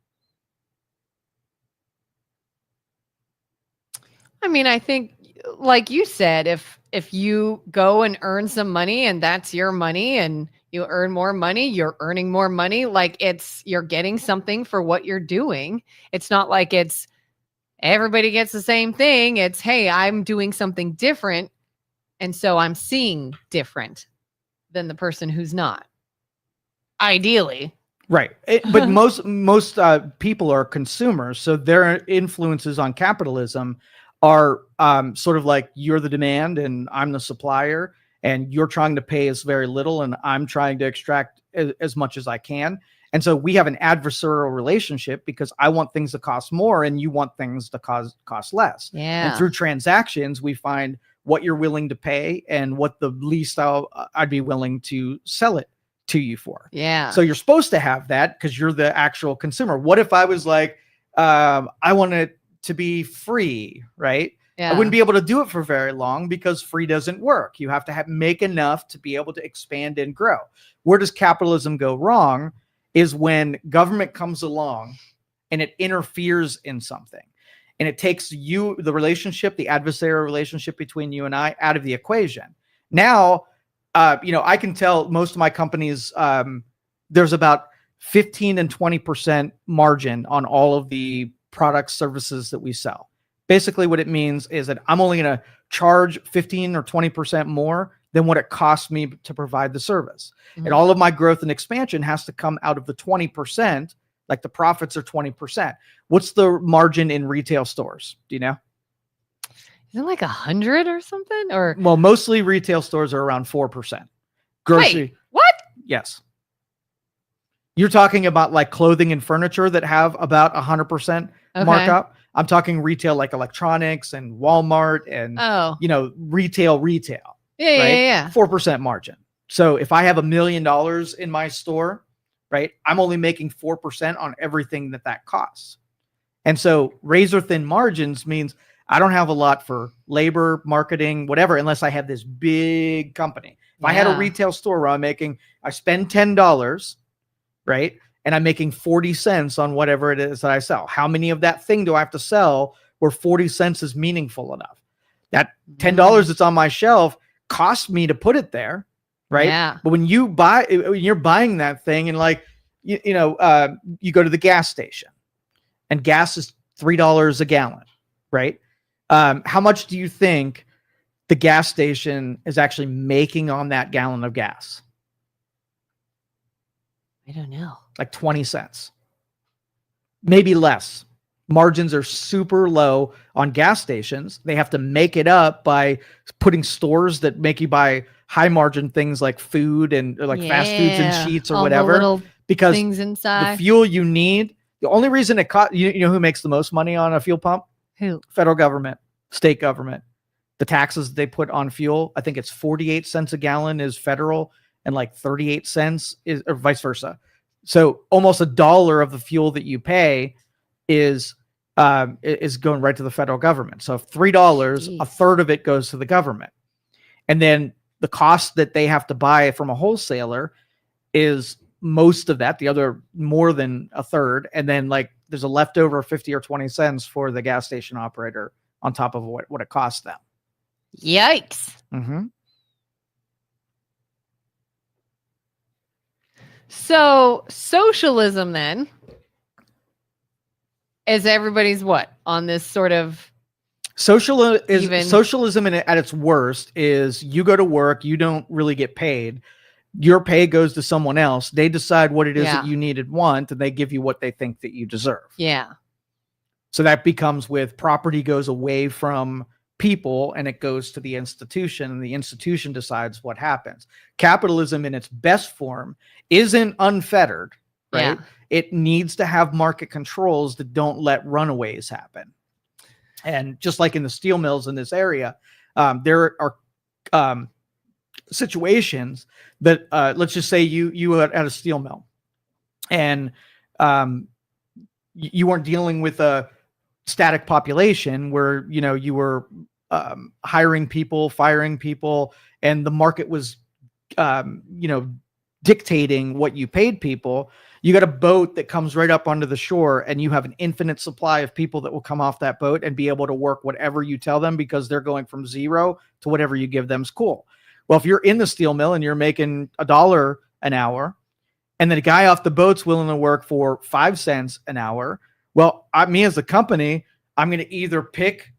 I mean, I think, like you said, if you go and earn some money and that's your money and you earn more money, you're earning more money. Like you're getting something for what you're doing. It's not like it's everybody gets the same thing. It's, hey, I'm doing something different. And so I'm seeing different than the person who's not. Ideally. Right. But most people are consumers. So their influences on capitalism are sort of like you're the demand and I'm the supplier, and you're trying to pay us very little and I'm trying to extract as much as I can. And so we have an adversarial relationship because I want things to cost more and you want things to cost less. Yeah. And through transactions, we find what you're willing to pay and what the least I'd be willing to sell it to you for. Yeah. So you're supposed to have that because you're the actual consumer. What if I was like, I want it to be free, right? Yeah. I wouldn't be able to do it for very long because free doesn't work. You have to make enough to be able to expand and grow. Where does capitalism go wrong is when government comes along and it interferes in something and it takes the relationship, the adversarial relationship between you and I out of the equation. Now, I can tell most of my companies, there's about 15 and 20% margin on all of the products, services that we sell. Basically what it means is that I'm only going to charge 15 or 20% more than what it costs me to provide the service. Mm-hmm. And all of my growth and expansion has to come out of the 20%, like the profits are 20%. What's the margin in retail stores? Do you know? Is it like 100 or something? Or well, mostly retail stores are around 4%. Grocery. Wait, what? Yes. You're talking about like clothing and furniture that have about 100% markup. I'm talking retail like electronics and Walmart and retail. Yeah, right? yeah. 4% margin. So if I have $1 million in my store, right, I'm only making 4% on everything that costs. And so razor thin margins means I don't have a lot for labor, marketing, whatever, unless I have this big company. If I had a retail store where I spend $10, right, and I'm making 40 cents on whatever it is that I sell, how many of that thing do I have to sell where 40 cents is meaningful enough? That $10 that's on my shelf costs me to put it there, right? Yeah. But when you're buying that thing and like, you go to the gas station and gas is $3 a gallon, right? How much do you think the gas station is actually making on that gallon of gas? I don't know. Like 20 cents, maybe less. Margins are super low on gas stations. They have to make it up by putting stores that make you buy high margin things like food and like fast foods and sheets or all whatever, because things inside. the fuel you need, the only reason it costs, you know who makes the most money on a fuel pump? Who? Federal government, state government. The taxes they put on fuel, I think it's 48 cents a gallon is federal and like 38 cents is, or vice versa. So almost $1 of the fuel that you pay is going right to the federal government. So $3, a third of it goes to the government. And then the cost that they have to buy from a wholesaler is most of that, the other more than a third. And then like there's a leftover 50 or 20 cents for the gas station operator on top of what it costs them. Yikes. Mm-hmm. So socialism then is everybody's what on this sort of Socialism at its worst is you go to work, you don't really get paid. Your pay goes to someone else. They decide what it is that you need and want, and they give you what they think that you deserve. Yeah. So that becomes with property goes away from people and it goes to the institution, and the institution decides what happens. Capitalism in its best form isn't unfettered, right? Yeah. It needs to have market controls that don't let runaways happen. And just like in the steel mills in this area, there are situations that let's just say you were at a steel mill, and you weren't dealing with a static population where you were hiring people, firing people, and the market was dictating what you paid people. You got a boat that comes right up onto the shore, and you have an infinite supply of people that will come off that boat and be able to work whatever you tell them, because they're going from zero to whatever you give them is cool. Well, if you're in the steel mill and you're making $1 an hour, and then a guy off the boat's willing to work for 5 cents an hour, well, me as a company, I'm going to either pick,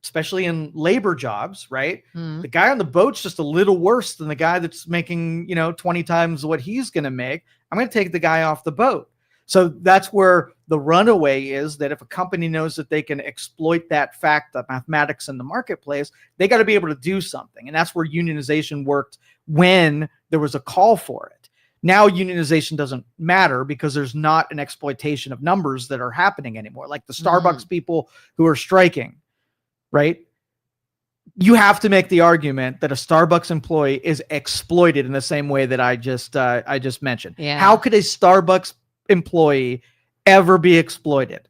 especially in labor jobs, right? Mm. The guy on the boat's just a little worse than the guy that's making, 20 times what he's going to make. I'm going to take the guy off the boat. So that's where the runaway is, that if a company knows that they can exploit that fact, the mathematics in the marketplace, they got to be able to do something. And that's where unionization worked when there was a call for it. Now unionization doesn't matter because there's not an exploitation of numbers that are happening anymore. Like the Starbucks people who are striking, right? You have to make the argument that a Starbucks employee is exploited in the same way that I just mentioned. Yeah. How could a Starbucks employee ever be exploited?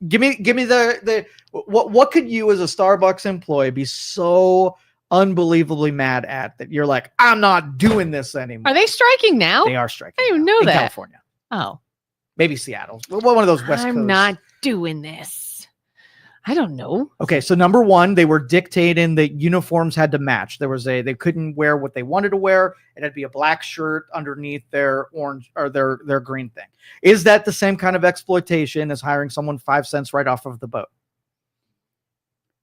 Give me the what could you as a Starbucks employee be so unbelievably mad at that you're like, I'm not doing this anymore? Are they striking now? They are striking. I didn't even know in that. California. Oh, maybe Seattle. One of those West Coast. I'm not doing this. I don't know. Okay, so number one, they were dictating that uniforms had to match. They couldn't wear what they wanted to wear. It had to be a black shirt underneath their orange or their green thing. Is that the same kind of exploitation as hiring someone 5 cents right off of the boat?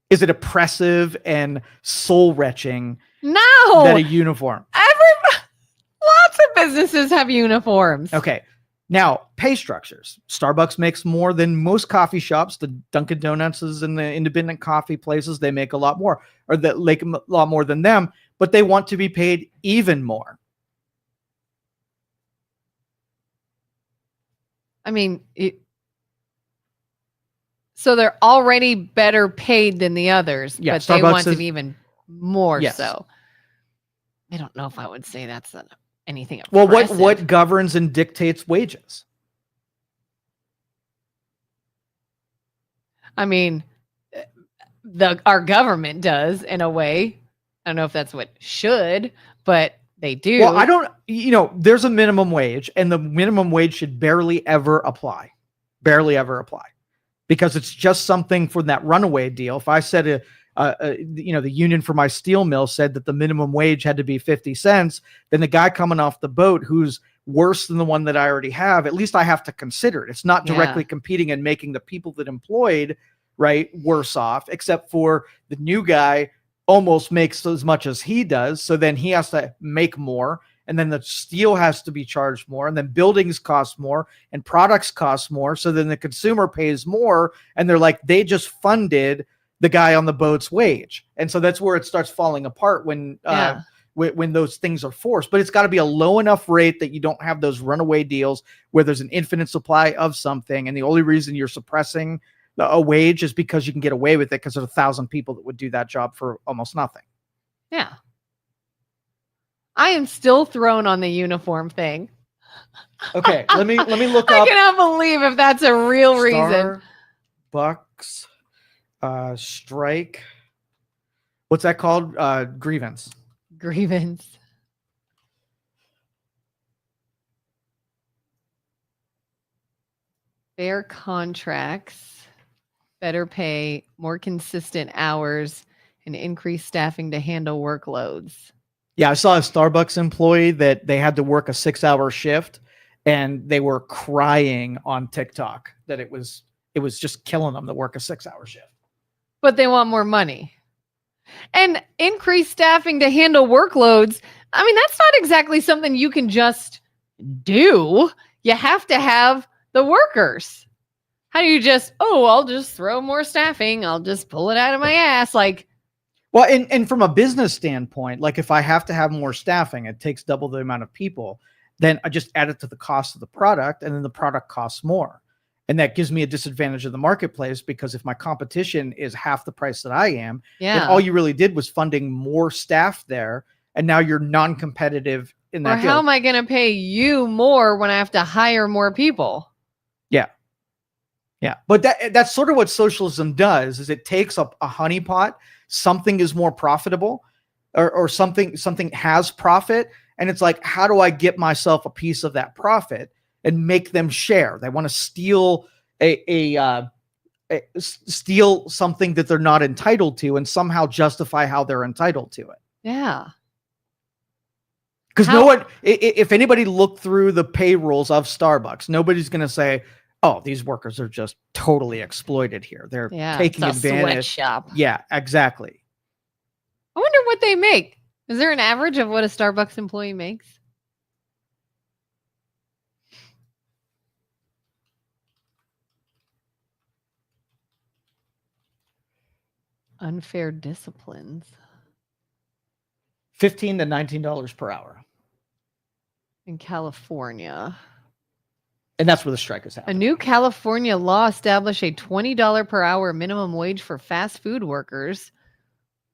Is it oppressive and soul-wrenching? No. That a uniform. Lots of businesses have uniforms. Okay. Now, pay structures. Starbucks makes more than most coffee shops. The Dunkin' Donuts and the independent coffee places, they make a lot more, or that make a lot more than them, but they want to be paid even more. I mean, so they're already better paid than the others, Yeah, but Starbucks they want is- to be even more Yes. so. I don't know if I would say that's anything Well, oppressive. what governs and dictates wages? I mean, our government does in a way. I don't know if that's what should, but they do. Well, I don't, there's a minimum wage, and the minimum wage should barely ever apply. Barely ever apply. Because it's just something for that runaway deal. If I said, the union for my steel mill said that the minimum wage had to be 50 cents, then the guy coming off the boat who's worse than the one that I already have, at least I have to consider it. It's not directly competing and making the people that employed, right, worse off, except for the new guy almost makes as much as he does. So then he has to make more. And then the steel has to be charged more, and then buildings cost more, and products cost more. So then the consumer pays more, and they're like, they just funded the guy on the boat's wage. And so that's where it starts falling apart when those things are forced. But it's got to be a low enough rate that you don't have those runaway deals where there's an infinite supply of something, and the only reason you're suppressing a wage is because you can get away with it because there's 1,000 people that would do that job for almost nothing. Yeah. I am still thrown on the uniform thing. Okay, let me look up. I cannot believe if that's a real reason. Starbucks strike. What's that called? Grievance. Grievance. Fair contracts, better pay, more consistent hours, and increased staffing to handle workloads. Yeah, I saw a Starbucks employee that they had to work a 6-hour shift, and they were crying on TikTok that it was It was just killing them to work a 6-hour shift. But they want more money. And increased staffing to handle workloads. I mean, that's not exactly something you can just do. You have to have the workers. How do you just, I'll just throw more staffing. I'll just pull it out of my ass. Like, well, and from a business standpoint, like if I have to have more staffing, it takes double the amount of people, then I just add it to the cost of the product, and then the product costs more. And that gives me a disadvantage in the marketplace, because if my competition is half the price that I am, then all you really did was funding more staff there, and now you're non-competitive in that. Or how am I going to pay you more when I have to hire more people? Yeah. Yeah. But that's sort of what socialism does, is it takes up a honeypot. Something is more profitable, or something has profit. And it's like, how do I get myself a piece of that profit and make them share? They want to steal steal something that they're not entitled to, and somehow justify how they're entitled to it. Yeah. Because no one, if anybody looked through the payrolls of Starbucks, nobody's going to say, oh, these workers are just totally exploited here. They're taking advantage. Sweatshop. Yeah, exactly. I wonder what they make. Is there an average of what a Starbucks employee makes? Unfair disciplines. $15 to $19 per hour. In California. And that's where the strike is happening. A new California law established a $20 per hour minimum wage for fast food workers,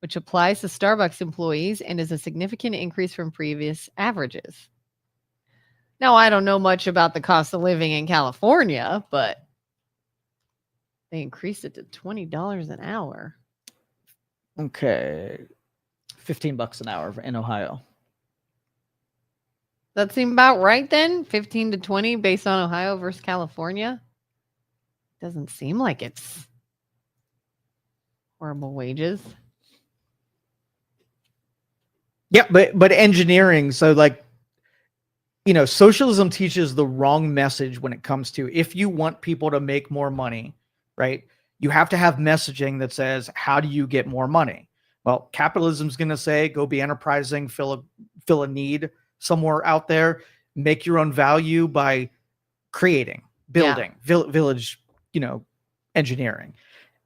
which applies to Starbucks employees and is a significant increase from previous averages. Now, I don't know much about the cost of living in California, but they increased it to $20 an hour. Okay. $15 an hour in Ohio. That seem about right then? 15 to 20 based on Ohio versus California? Doesn't seem like it's horrible wages. Yeah, but engineering, so like, you know, socialism teaches the wrong message when it comes to, if you want people to make more money, right? You have to have messaging that says, how do you get more money? Well, capitalism's going to say, go be enterprising, fill a need somewhere out there, make your own value by creating, building, village, you know, engineering.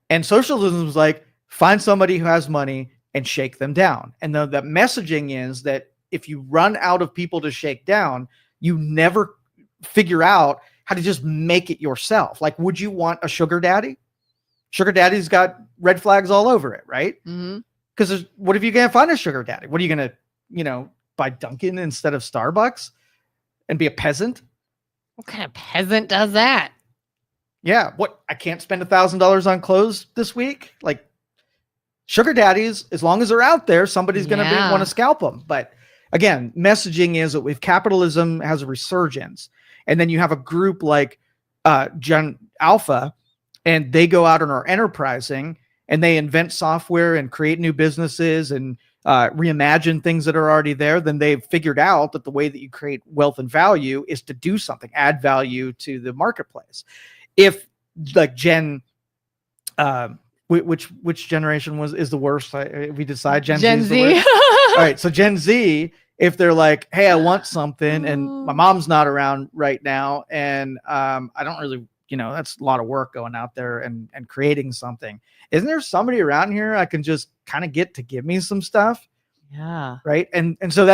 And socialism is like, find somebody who has money and shake them down. And the messaging is that if you run out of people to shake down, you never figure out how to just make it yourself. Like, would you want a sugar daddy? Sugar daddy's got red flags all over it, right? Because what if you can't find a sugar daddy? What are you going to, you know, buy Dunkin' instead of Starbucks and be a peasant? What kind of peasant does that? Yeah. What? I can't spend $1,000 on clothes this week? Like, sugar daddies, as long as they're out there, somebody's going to want to scalp them. But again, messaging is that if capitalism has a resurgence, and then you have a group like Gen Alpha, and they go out and are enterprising, and they invent software and create new businesses and reimagine things that are already there, then they've figured out that the way that you create wealth and value is to do something, add value to the marketplace. If like which generation is the worst? We decide Gen Z is the worst. All right, so Gen Z, if they're like, hey, I want something, and my mom's not around right now, and I don't really, you know, that's a lot of work going out there and creating something. Isn't there somebody around here I can just kind of get to give me some stuff? Yeah. Right. And so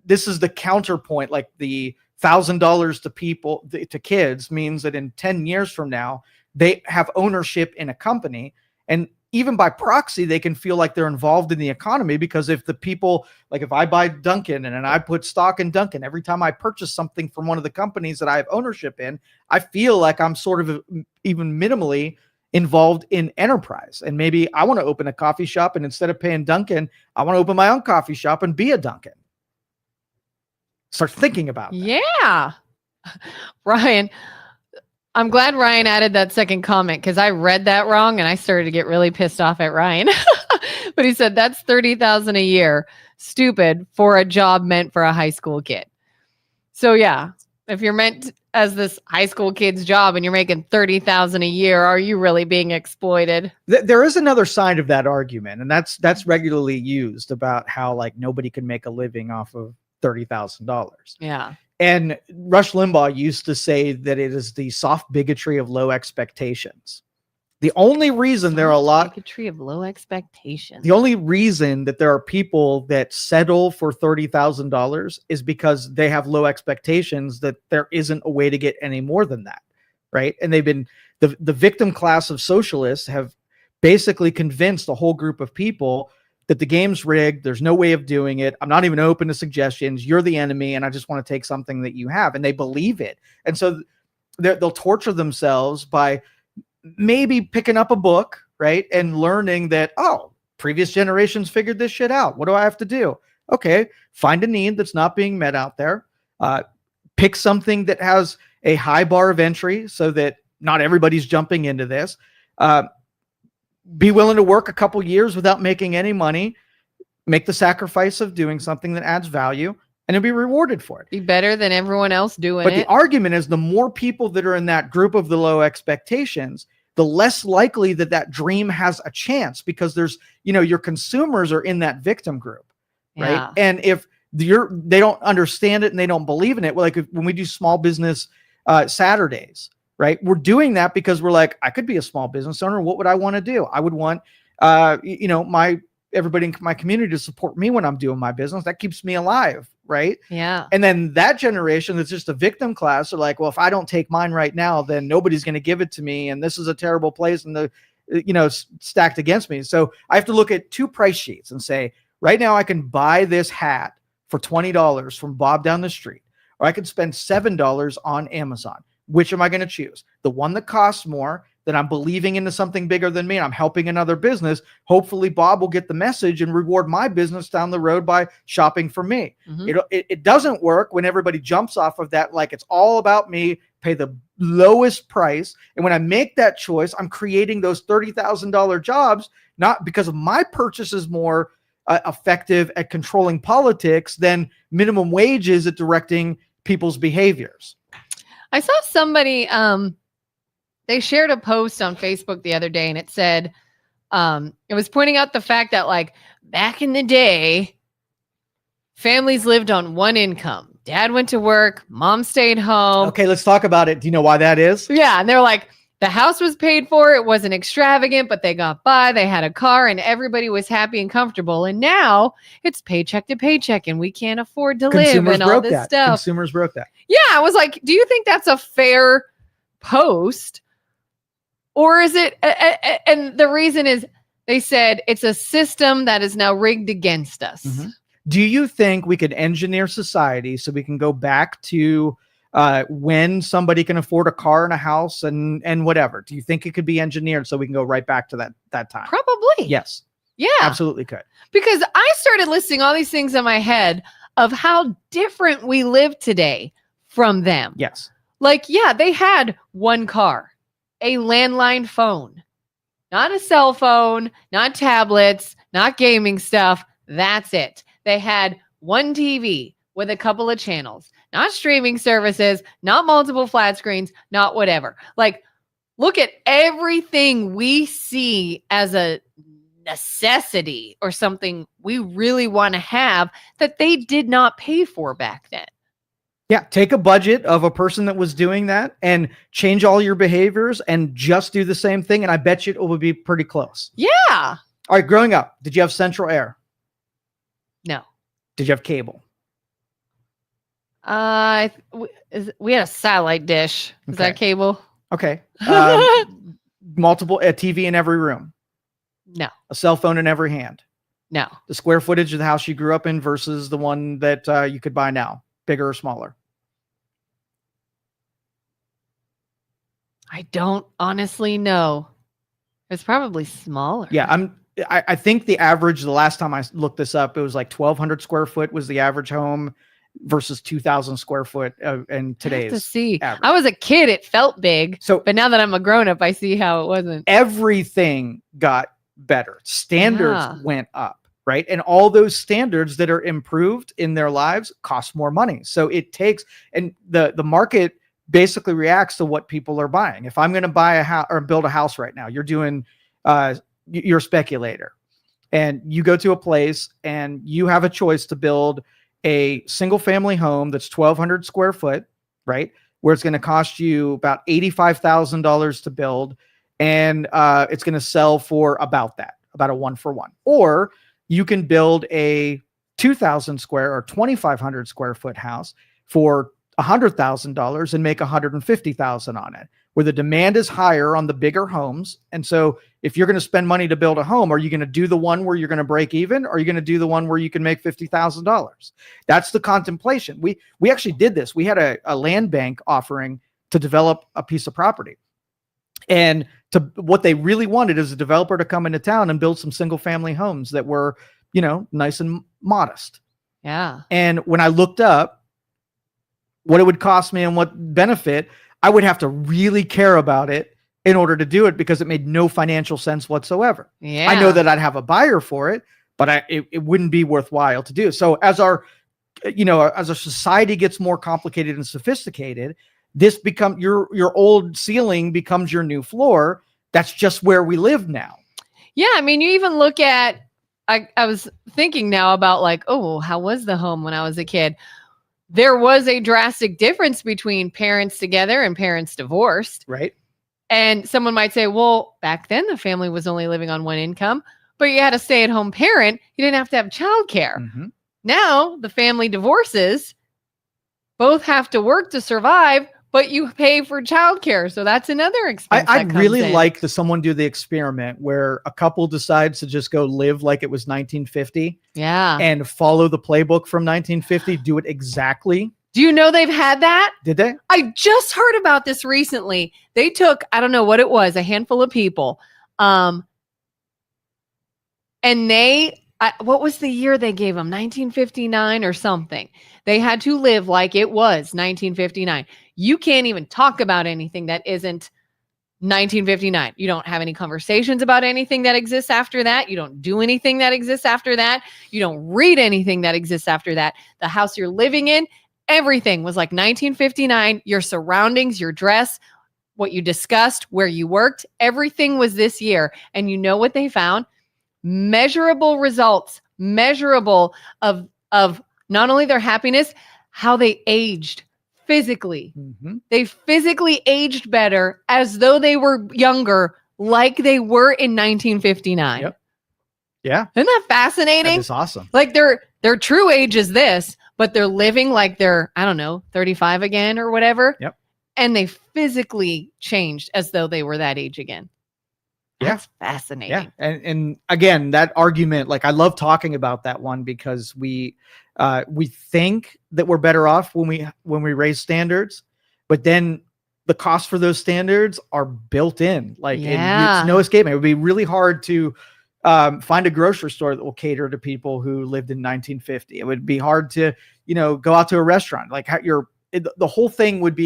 this is the counterpoint. Like the $1,000 to people, to kids, means that in 10 years from now, they have ownership in a company. And even by proxy, they can feel like they're involved in the economy, because if the people, like if I buy Dunkin' and I put stock in Dunkin', every time I purchase something from one of the companies that I have ownership in, I feel like I'm sort of even minimally involved in enterprise. And maybe I want to open a coffee shop, and instead of paying Dunkin', I want to open my own coffee shop and be a Dunkin'. Start thinking about that. Yeah. Ryan, I'm glad Ryan added that second comment, because I read that wrong and I started to get really pissed off at Ryan. But he said that's $30,000 a year. Stupid for a job meant for a high school kid. So yeah, If you're meant as this high school kid's job and you're making $30,000 a year, are you really being exploited? There is another side of that argument, and that's regularly used about how like nobody can make a living off of $30,000. Yeah. And Rush Limbaugh used to say that it is the soft bigotry of low expectations. The only reason there are a lot bigotry of low expectations. The only reason that there are people that settle for $30,000 is because they have low expectations that there isn't a way to get any more than that, right? And they've been the victim class of socialists have basically convinced a whole group of people that the game's rigged. There's no way of doing it. I'm not even open to suggestions. You're the enemy, and I just want to take something that you have. And they believe it. And so they'll torture themselves by maybe picking up a book, right? And learning that, oh, previous generations figured this shit out. What do I have to do? Okay, find a need that's not being met out there. Pick something that has a high bar of entry so that not everybody's jumping into this. Be willing to work a couple years without making any money. Make the sacrifice of doing something that adds value, and it'll be rewarded for it. Be better than everyone else doing it. But the argument is the more people that are in that group of the low expectations, the less likely that that dream has a chance, because there's, your consumers are in that victim group, right? Yeah. And if they don't understand it and they don't believe in it, well, like when we do small business Saturdays, right? We're doing that because we're like, I could be a small business owner. What would I want to do? I would want, everybody in my community to support me when I'm doing my business. That keeps me alive, right? Yeah. And then that generation that's just a victim class are like, well, if I don't take mine right now, then nobody's going to give it to me, and this is a terrible place, and stacked against me. So I have to look at two price sheets and say, right now I can buy this hat for $20 from Bob down the street, or I could spend $7 on Amazon. Which am I going to choose? The one that costs more, that I'm believing into something bigger than me, and I'm helping another business. Hopefully Bob will get the message and reward my business down the road by shopping for me. Mm-hmm. It doesn't work when everybody jumps off of that like it's all about me, pay the lowest price. And when I make that choice, I'm creating those $30,000 jobs, not because of my purchase is more effective at controlling politics than minimum wages at directing people's behaviors. I saw somebody, they shared a post on Facebook the other day, and it said, it was pointing out the fact that like back in the day, families lived on one income. Dad went to work, mom stayed home. Okay, let's talk about it. Do you know why that is? Yeah. And they're like, the house was paid for. It wasn't extravagant, but they got by. They had a car, and everybody was happy and comfortable. And now it's paycheck to paycheck, and we can't afford to live and all this stuff. Consumers broke that. Yeah. I was like, do you think that's a fair post? Or is it? And the reason is they said it's a system that is now rigged against us. Mm-hmm. Do you think we could engineer society so we can go back to when somebody can afford a car and a house and whatever? Do you think it could be engineered so we can go right back to that time? Probably. Yes. Yeah. Absolutely could. Because I started listing all these things in my head of how different we live today from them. Yes. Like, yeah, they had one car, a landline phone, not a cell phone, not tablets, not gaming stuff. That's it. They had one TV with a couple of channels, not streaming services, not multiple flat screens, not whatever. Like, look at everything we see as a necessity or something we really want to have that they did not pay for back then. Yeah, take a budget of a person that was doing that and change all your behaviors and just do the same thing, and I bet you it will be pretty close. Yeah. All right, growing up, did you have central air? No. Did you have cable? We had a satellite dish. Is that cable? Okay. Multiple TV in every room. No. A cell phone in every hand. No. The square footage of the house you grew up in versus the one that you could buy now, bigger or smaller? I don't honestly know. It's probably smaller. Yeah, I think the average, the last time I looked this up, it was like 1,200 square foot was the average home versus 2,000 square foot in today's. I have to see. Average. I was a kid, it felt big. But now that I'm a grown up, I see how it wasn't. Everything got better. Standards went up, right? And all those standards that are improved in their lives cost more money. So it takes, and the market basically reacts to what people are buying. If I'm going to buy a house or build a house right now, you're a speculator, and you go to a place and you have a choice to build a single family home that's 1,200 square foot, right? Where it's going to cost you about $85,000 to build. And it's going to sell for about a 1-for-1. Or you can build a 2,000 square or 2,500 square foot house for $100,000 and make $150,000 on it, where the demand is higher on the bigger homes. And so if you're going to spend money to build a home, are you going to do the one where you're going to break even? Or are you going to do the one where you can make $50,000? That's the contemplation. We actually did this. We had a land bank offering to develop a piece of property. And what they really wanted is a developer to come into town and build some single family homes that were, nice and modest. Yeah. And when I looked up what it would cost me and what benefit, I would have to really care about it in order to do it, because it made no financial sense whatsoever. Yeah. I know that I'd have a buyer for it, but it wouldn't be worthwhile to do. So as our society gets more complicated and sophisticated, this becomes your old ceiling becomes your new floor. That's just where we live now. Yeah. I mean, you even look at, I was thinking now about like, oh, how was the home when I was a kid? There was a drastic difference between parents together and parents divorced. Right. And someone might say, well, back then the family was only living on one income, but you had a stay-at-home parent. You didn't have to have childcare. Mm-hmm. Now the family divorces, both have to work to survive, but you pay for childcare. So that's another expense. I'd really like to someone do the experiment where a couple decides to just go live like it was 1950. Yeah. And follow the playbook from 1950, do it exactly. Do you know they've had that? Did they? I just heard about this recently. They took, I don't know what it was, a handful of people. And what was the year they gave them? 1959 or something. They had to live like it was 1959. You can't even talk about anything that isn't 1959. You don't have any conversations about anything that exists after that. You don't do anything that exists after that. You don't read anything that exists after that. The house you're living in, everything was like 1959. Your surroundings, your dress, what you discussed, where you worked, everything was this year. And you know what they found? Measurable results, measurable of not only their happiness, how they aged physically. Mm-hmm. They physically aged better as though they were younger, like they were in 1959. Yep. Yeah. Isn't that fascinating? That is awesome. Like their true age is this, but they're living like they're, I don't know, 35 again or whatever. Yep. And they physically changed as though they were that age again. That's fascinating. Yeah. And again, that argument, like I love talking about that one because we think that we're better off when we raise standards, but then the cost for those standards are built in. Like it's no escaping. It would be really hard to find a grocery store that will cater to people who lived in 1950. It would be hard to, go out to a restaurant. Like the whole thing would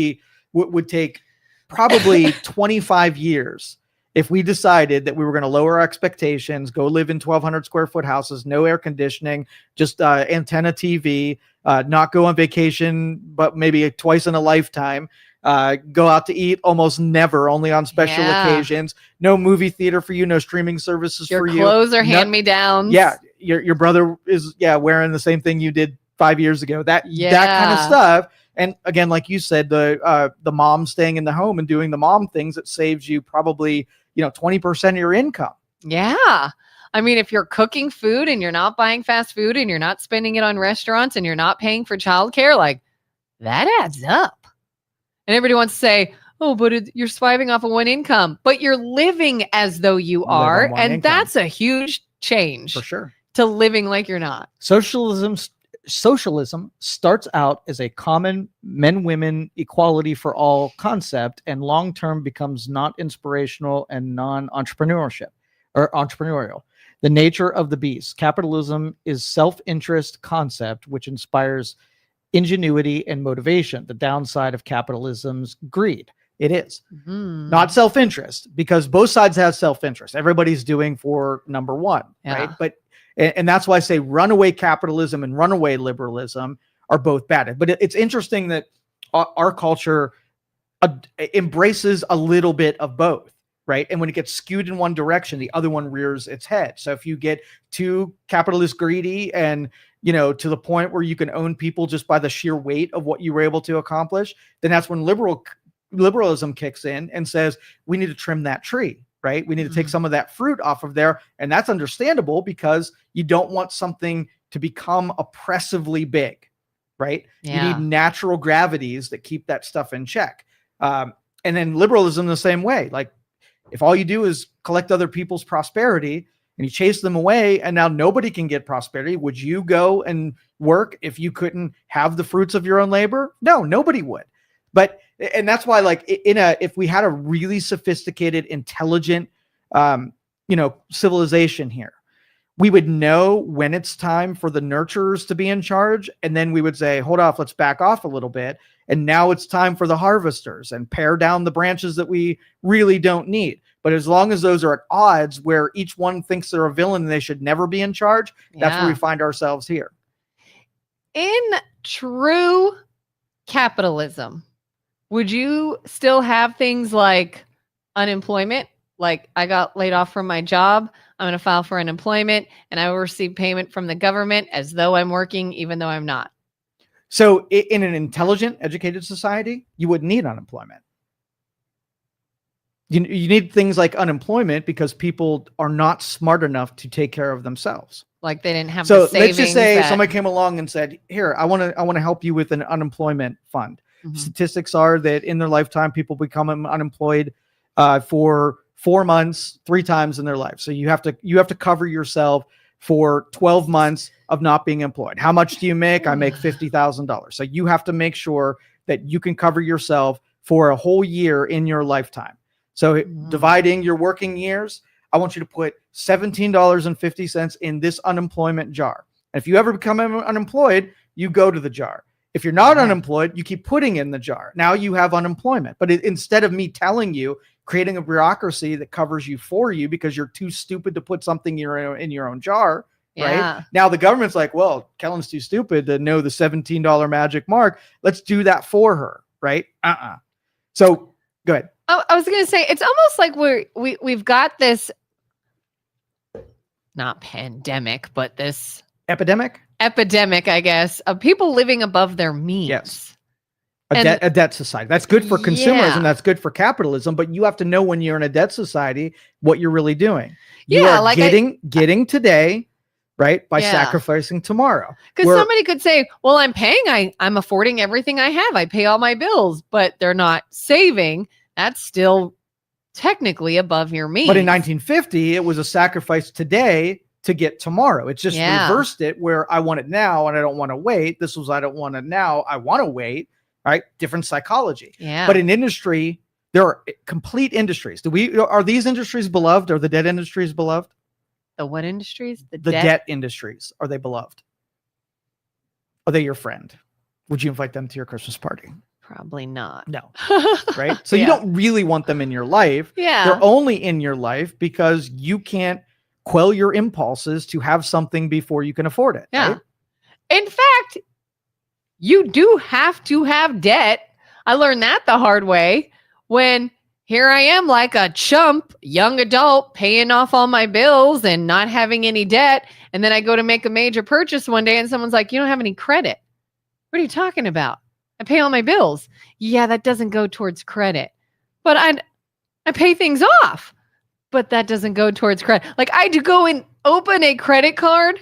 take probably 25 years. If we decided that we were going to lower our expectations, go live in 1,200 square foot houses, no air conditioning, just antenna TV, not go on vacation, but maybe twice in a lifetime, go out to eat almost never, only on special occasions, no movie theater for you, no streaming services for you. Your clothes are hand-me-downs. Yeah. Your brother is wearing the same thing you did 5 years ago. That kind of stuff. And again, like you said, the mom staying in the home and doing the mom things, it saves you probably 20% of your income. Yeah. I mean, if you're cooking food and you're not buying fast food and you're not spending it on restaurants and you're not paying for childcare, like that adds up. And everybody wants to say, oh, but you're surviving off of one income, but you're living as though you are. And that's a huge change for sure to living like you're not. Socialism starts out as a common men-women equality for all concept, and long-term becomes not inspirational and non-entrepreneurship or entrepreneurial. The nature of the beast. Capitalism is self-interest concept, which inspires ingenuity and motivation. The downside of capitalism's greed. It is not self-interest, because both sides have self-interest. Everybody's doing for number one, right? But And that's why I say runaway capitalism and runaway liberalism are both bad. But it's interesting that our culture embraces a little bit of both, right? And when it gets skewed in one direction, the other one rears its head. So if you get too capitalist greedy and, to the point where you can own people just by the sheer weight of what you were able to accomplish, then that's when liberalism kicks in and says, we need to trim that tree, right? We need to take some of that fruit off of there. And that's understandable because you don't want something to become oppressively big, right? Yeah. You need natural gravities that keep that stuff in check. And then liberalism the same way. Like if all you do is collect other people's prosperity and you chase them away and now nobody can get prosperity, would you go and work if you couldn't have the fruits of your own labor? No, nobody would. And that's why, like, if we had a really sophisticated, intelligent, civilization here, we would know when it's time for the nurturers to be in charge. And then we would say, hold off, let's back off a little bit. And now it's time for the harvesters and pare down the branches that we really don't need. But as long as those are at odds where each one thinks they're a villain and they should never be in charge, that's where we find ourselves here. In true capitalism, would you still have things like unemployment? Like I got laid off from my job, I'm going to file for unemployment and I will receive payment from the government as though I'm working, even though I'm not. So in an intelligent, educated society, you wouldn't need unemployment. You need things like unemployment because people are not smart enough to take care of themselves. Like they didn't have the savings. So let's just say somebody came along and said, here, I want to help you with an unemployment fund. Mm-hmm. Statistics are that in their lifetime, people become unemployed for 4 months, 3 times in their life. So you have to cover yourself for 12 months of not being employed. How much do you make? I make $50,000. So you have to make sure that you can cover yourself for a whole year in your lifetime. So dividing your working years, I want you to put $17.50 in this unemployment jar. And if you ever become unemployed, you go to the jar. If you're not unemployed, you keep putting in the jar. Now you have unemployment. But instead of me telling you, creating a bureaucracy that covers you for you because you're too stupid to put something in your own jar, right? Now the government's like, well, Kelin's too stupid to know the $17 magic mark. Let's do that for her, right? So go ahead. I was going to say, it's almost like we've got this, not pandemic, but this epidemic, I guess, of people living above their means. Yes. A debt society. That's good for consumerism. That's good for capitalism. But you have to know when you're in a debt society, what you're really doing. You are like getting today, right, by sacrificing tomorrow. Because somebody could say, well, I'm paying, I'm affording everything I have. I pay all my bills, but they're not saving. That's still technically above your means. But in 1950, it was a sacrifice today to get tomorrow. It's just reversed it where I want it now and I don't want to wait. This was I don't want it now. I want to wait. Right? Different psychology. Yeah. But in industry, there are complete industries. Are these industries beloved? Are the debt industries beloved? The what industries? The debt industries. Are they beloved? Are they your friend? Would you invite them to your Christmas party? Probably not. No. Right? So you don't really want them in your life. Yeah. They're only in your life because you can't quell your impulses to have something before you can afford it. Yeah. Right? In fact, you do have to have debt. I learned that the hard way when here I am like a chump, young adult, paying off all my bills and not having any debt. And then I go to make a major purchase one day and someone's like, you don't have any credit. What are you talking about? I pay all my bills. Yeah, that doesn't go towards credit. But I pay things off. But that doesn't go towards credit. Like I do go and open a credit card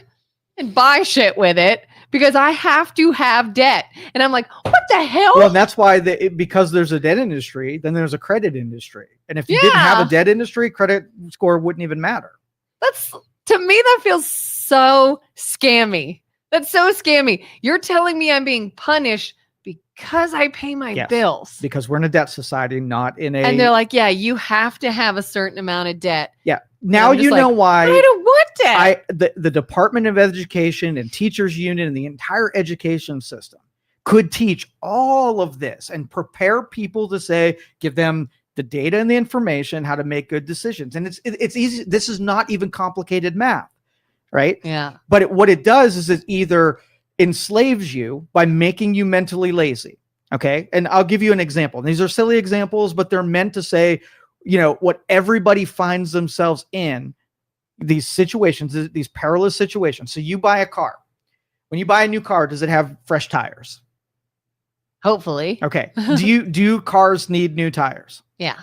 and buy shit with it because I have to have debt. And I'm like, what the hell? Well, that's why because there's a debt industry, then there's a credit industry. And if you didn't have a debt industry, credit score wouldn't even matter. To me, that feels so scammy. That's so scammy. You're telling me I'm being punished because I pay my bills. Because we're in a debt society, not in a... And they're like, yeah, you have to have a certain amount of debt. Yeah. Now you know why. I don't want debt. The Department of Education and Teachers Union and the entire education system could teach all of this and prepare people to say, give them the data and the information, how to make good decisions. And it's easy. This is not even complicated math. right? Yeah. But what it does is it either enslaves you by making you mentally lazy. Okay. And I'll give you an example. And these are silly examples, but they're meant to say, what everybody finds themselves in, these situations, these perilous situations. So you buy a car. When you buy a new car, does it have fresh tires? Hopefully. Okay. Do cars need new tires? Yeah.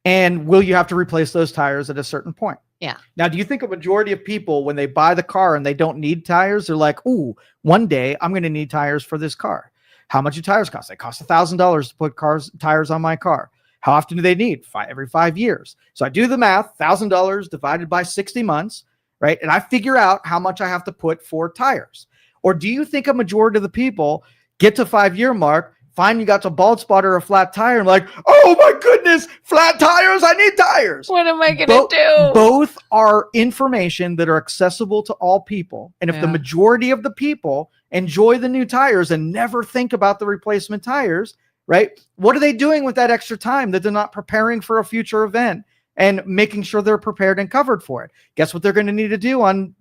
And will you have to replace those tires at a certain point? Yeah. Now, do you think a majority of people, when they buy the car and they don't need tires, they're like, ooh, one day I'm going to need tires for this car. How much do tires cost? They cost $1,000 to put tires on my car. How often do they need? Every 5 years. So I do the math, $1,000 divided by 60 months, right? And I figure out how much I have to put for tires. Or do you think a majority of the people get to 5-year mark, find you got a bald spot or a flat tire, and like, oh my goodness, flat tires, I need tires. What am I going to do? Both are information that are accessible to all people. And if the majority of the people enjoy the new tires and never think about the replacement tires, right? What are they doing with that extra time that they're not preparing for a future event and making sure they're prepared and covered for it? Guess what they're going to need to do on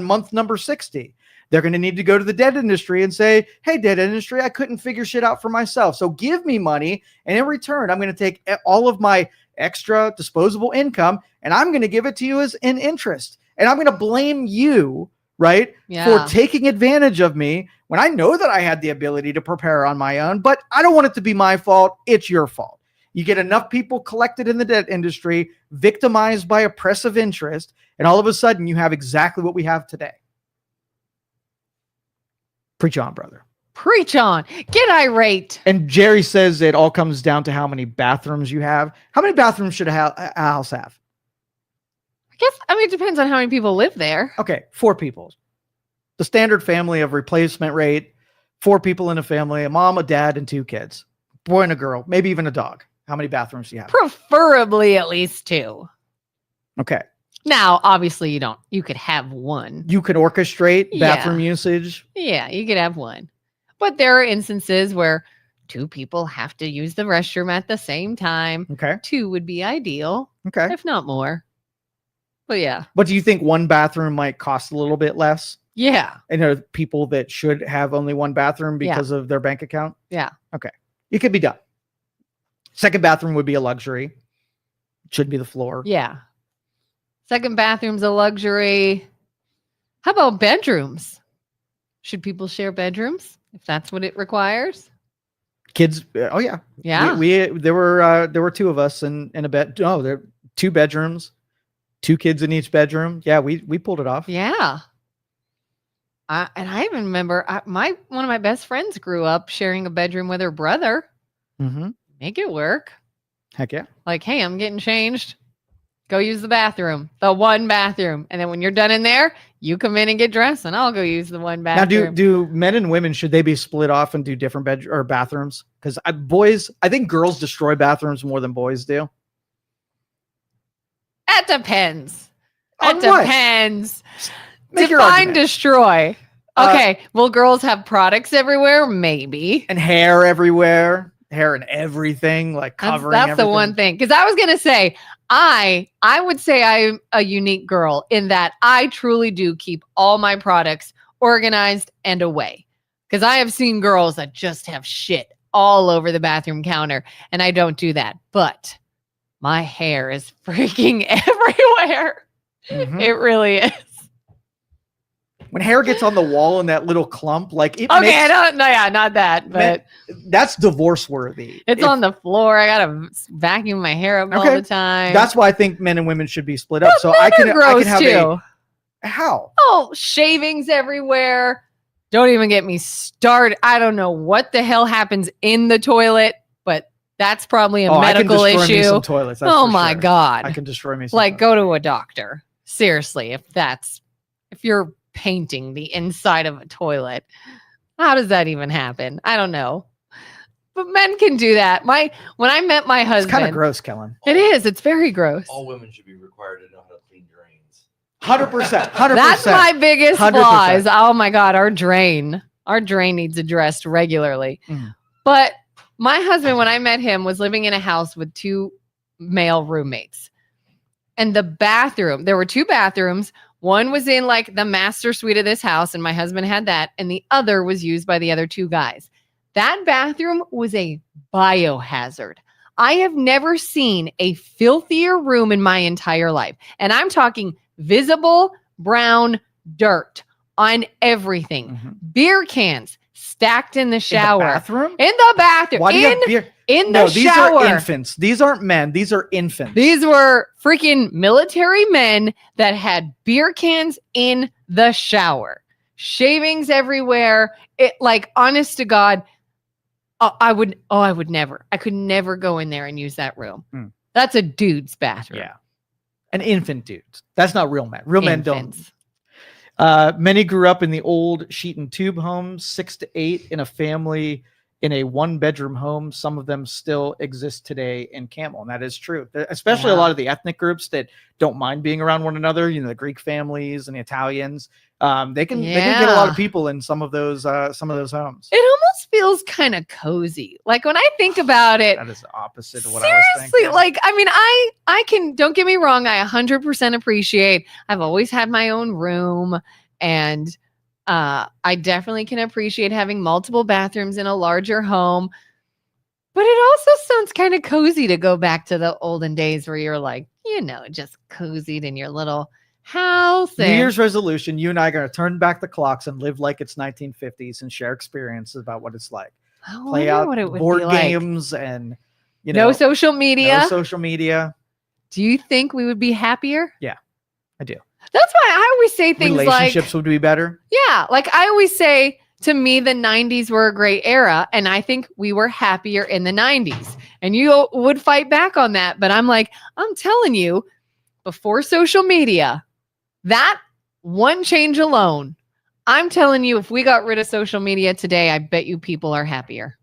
month number 60? They're going to need to go to the debt industry and say, hey, debt industry, I couldn't figure shit out for myself. So give me money. And in return, I'm going to take all of my extra disposable income and I'm going to give it to you as an interest. And I'm going to blame you, right, for taking advantage of me when I know that I had the ability to prepare on my own, but I don't want it to be my fault. It's your fault. You get enough people collected in the debt industry, victimized by oppressive interest, and all of a sudden you have exactly what we have today. Preach on, brother. Preach on. Get irate. And Jerry says it all comes down to how many bathrooms you have. How many bathrooms should a house have? It depends on how many people live there. Okay, 4 people. The standard family of replacement rate, 4 people in a family, a mom, a dad, and 2 kids. Boy and a girl, maybe even a dog. How many bathrooms do you have? Preferably at least 2. Okay. Now, obviously you could have 1. You could orchestrate bathroom usage. Yeah, you could have 1. But there are instances where 2 people have to use the restroom at the same time. Okay. 2 would be ideal. Okay. If not more. But yeah. But do you think 1 bathroom might cost a little bit less? Yeah. And there are people that should have only 1 bathroom because of their bank account? Yeah. Okay. It could be done. Second bathroom would be a luxury. Shouldn't be the floor. Yeah. Second bathroom's a luxury. How about bedrooms? Should people share bedrooms if that's what it requires? Kids. Oh yeah. Yeah. There were 2 of us in a bed. No, there 2 bedrooms, 2 kids in each bedroom. Yeah. We pulled it off. Yeah. And I even remember one of my best friends grew up sharing a bedroom with her brother. Mm-hmm. Make it work. Heck yeah. Like, hey, I'm getting changed. Go use the bathroom, the 1 bathroom. And then when you're done in there, you come in and get dressed and I'll go use the 1 bathroom. Now, do men and women, should they be split off and do different bathrooms? Because I think girls destroy bathrooms more than boys do. That depends. On That what? depends. Make your Define argument. destroy. Okay. Will girls have products everywhere? Maybe. And hair everywhere. Hair and everything, like covering That's everything. the one thing. Because I was going to say, I would say I'm a unique girl in that I truly do keep all my products organized and away. Because I have seen girls that just have shit all over the bathroom counter, and I don't do that. But my hair is freaking everywhere. Mhm. It really is. When hair gets on the wall in that little clump, like it Okay, makes, not that, but that's divorce worthy. it's on the floor. I gotta vacuum my hair up all Okay. the time. That's why I think men and women should be split up. So I can gross have too. how? Oh, shavings everywhere. Don't even get me started. I don't know what the hell happens in the toilet, but that's probably a medical I can destroy me issue. some toilets. That's Oh for my sure. God. I can destroy me some Like, toilets. go to a doctor. Seriously, if you're painting the inside of a toilet, how does that even happen? I don't know. But men can do that. When I met my It's husband, kind of gross, Kelin. it is. It's very gross. All women should be required to know how to clean drains. 100%. 100%. That's my biggest 100%. flaws. Oh my God, our drain needs addressed regularly. Mhm. But my husband, when I met him, was living in a house with 2 male roommates. And the bathroom, there were 2 bathrooms. One was in like the master suite of this house, and my husband had that, and the other was used by the other two guys. That bathroom was a biohazard. I have never seen a filthier room in my entire life. And I'm talking visible brown dirt on everything. Beer cans stacked in the shower. In the bathroom? In the bathroom. Why do you have beer? In No, the these shower. are infants. These aren't men. These are infants. These were freaking military men that had beer cans in the shower. Shavings everywhere. It, like, honest to God, I would never. I could never go in there and use that room. That's a dude's bathroom. Yeah. An infant dudes. That's not real men. Real men don't. Many grew up in the old sheet and tube homes, 6 to 8 in a family in a 1-bedroom home. Some of them still exist today in Camel, and that is true. Especially a lot of the ethnic groups that don't mind being around one another. You know, the Greek families and the Italians. They can get a lot of people in some of those homes. It almost feels kind of cozy. Like when I think about it, that is the opposite of what I was thinking. Seriously, like, I mean, I can, don't get me wrong, I 100% appreciate, I've always had my own room, and I definitely can appreciate having multiple bathrooms in a larger home. But it also sounds kind of cozy to go back to the olden days where you're like, you know, just cozied in your little house. New Year's resolution, you and I are going to turn back the clocks and live like it's 1950s and share experiences about what it's like. Play out what it would board be like. games and, you know, no social media. No social media. Do you think we would be happier? Yeah, I do. That's why I always say things like relationships would be better. Yeah, like I always say, to me, the 90s were a great era, and I think we were happier in the 90s. And you would fight back on that, but I'm like, I'm telling you, before social media, that one change alone, I'm telling you, if we got rid of social media today, I bet you people are happier.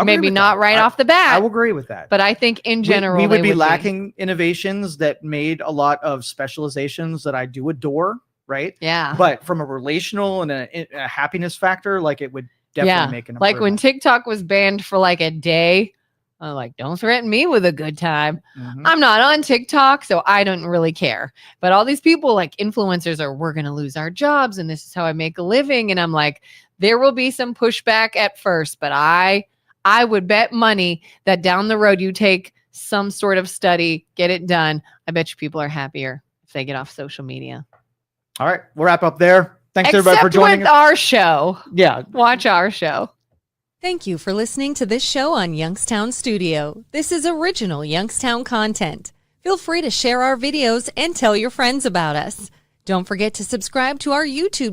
Maybe not right off the bat. I will agree with that. But I think in general, we would be lacking innovations that made a lot of specializations that I do adore, right? Yeah. But from a relational and a happiness factor, like it would definitely make an improvement. Like when TikTok was banned for like a day, I'm like, don't threaten me with a good time. I'm not on TikTok, so I don't really care. But all these people, like influencers, we're going to lose our jobs, and this is how I make a living. And I'm like, there will be some pushback at first, but I would bet money that down the road you take some sort of study, get it done. I bet you people are happier if they get off social media. All right, we'll wrap up there. Thanks everybody for joining with our show. Yeah. Watch our show. Thank you for listening to this show on Youngstown Studio. This is original Youngstown content. Feel free to share our videos and tell your friends about us. Don't forget to subscribe to our YouTube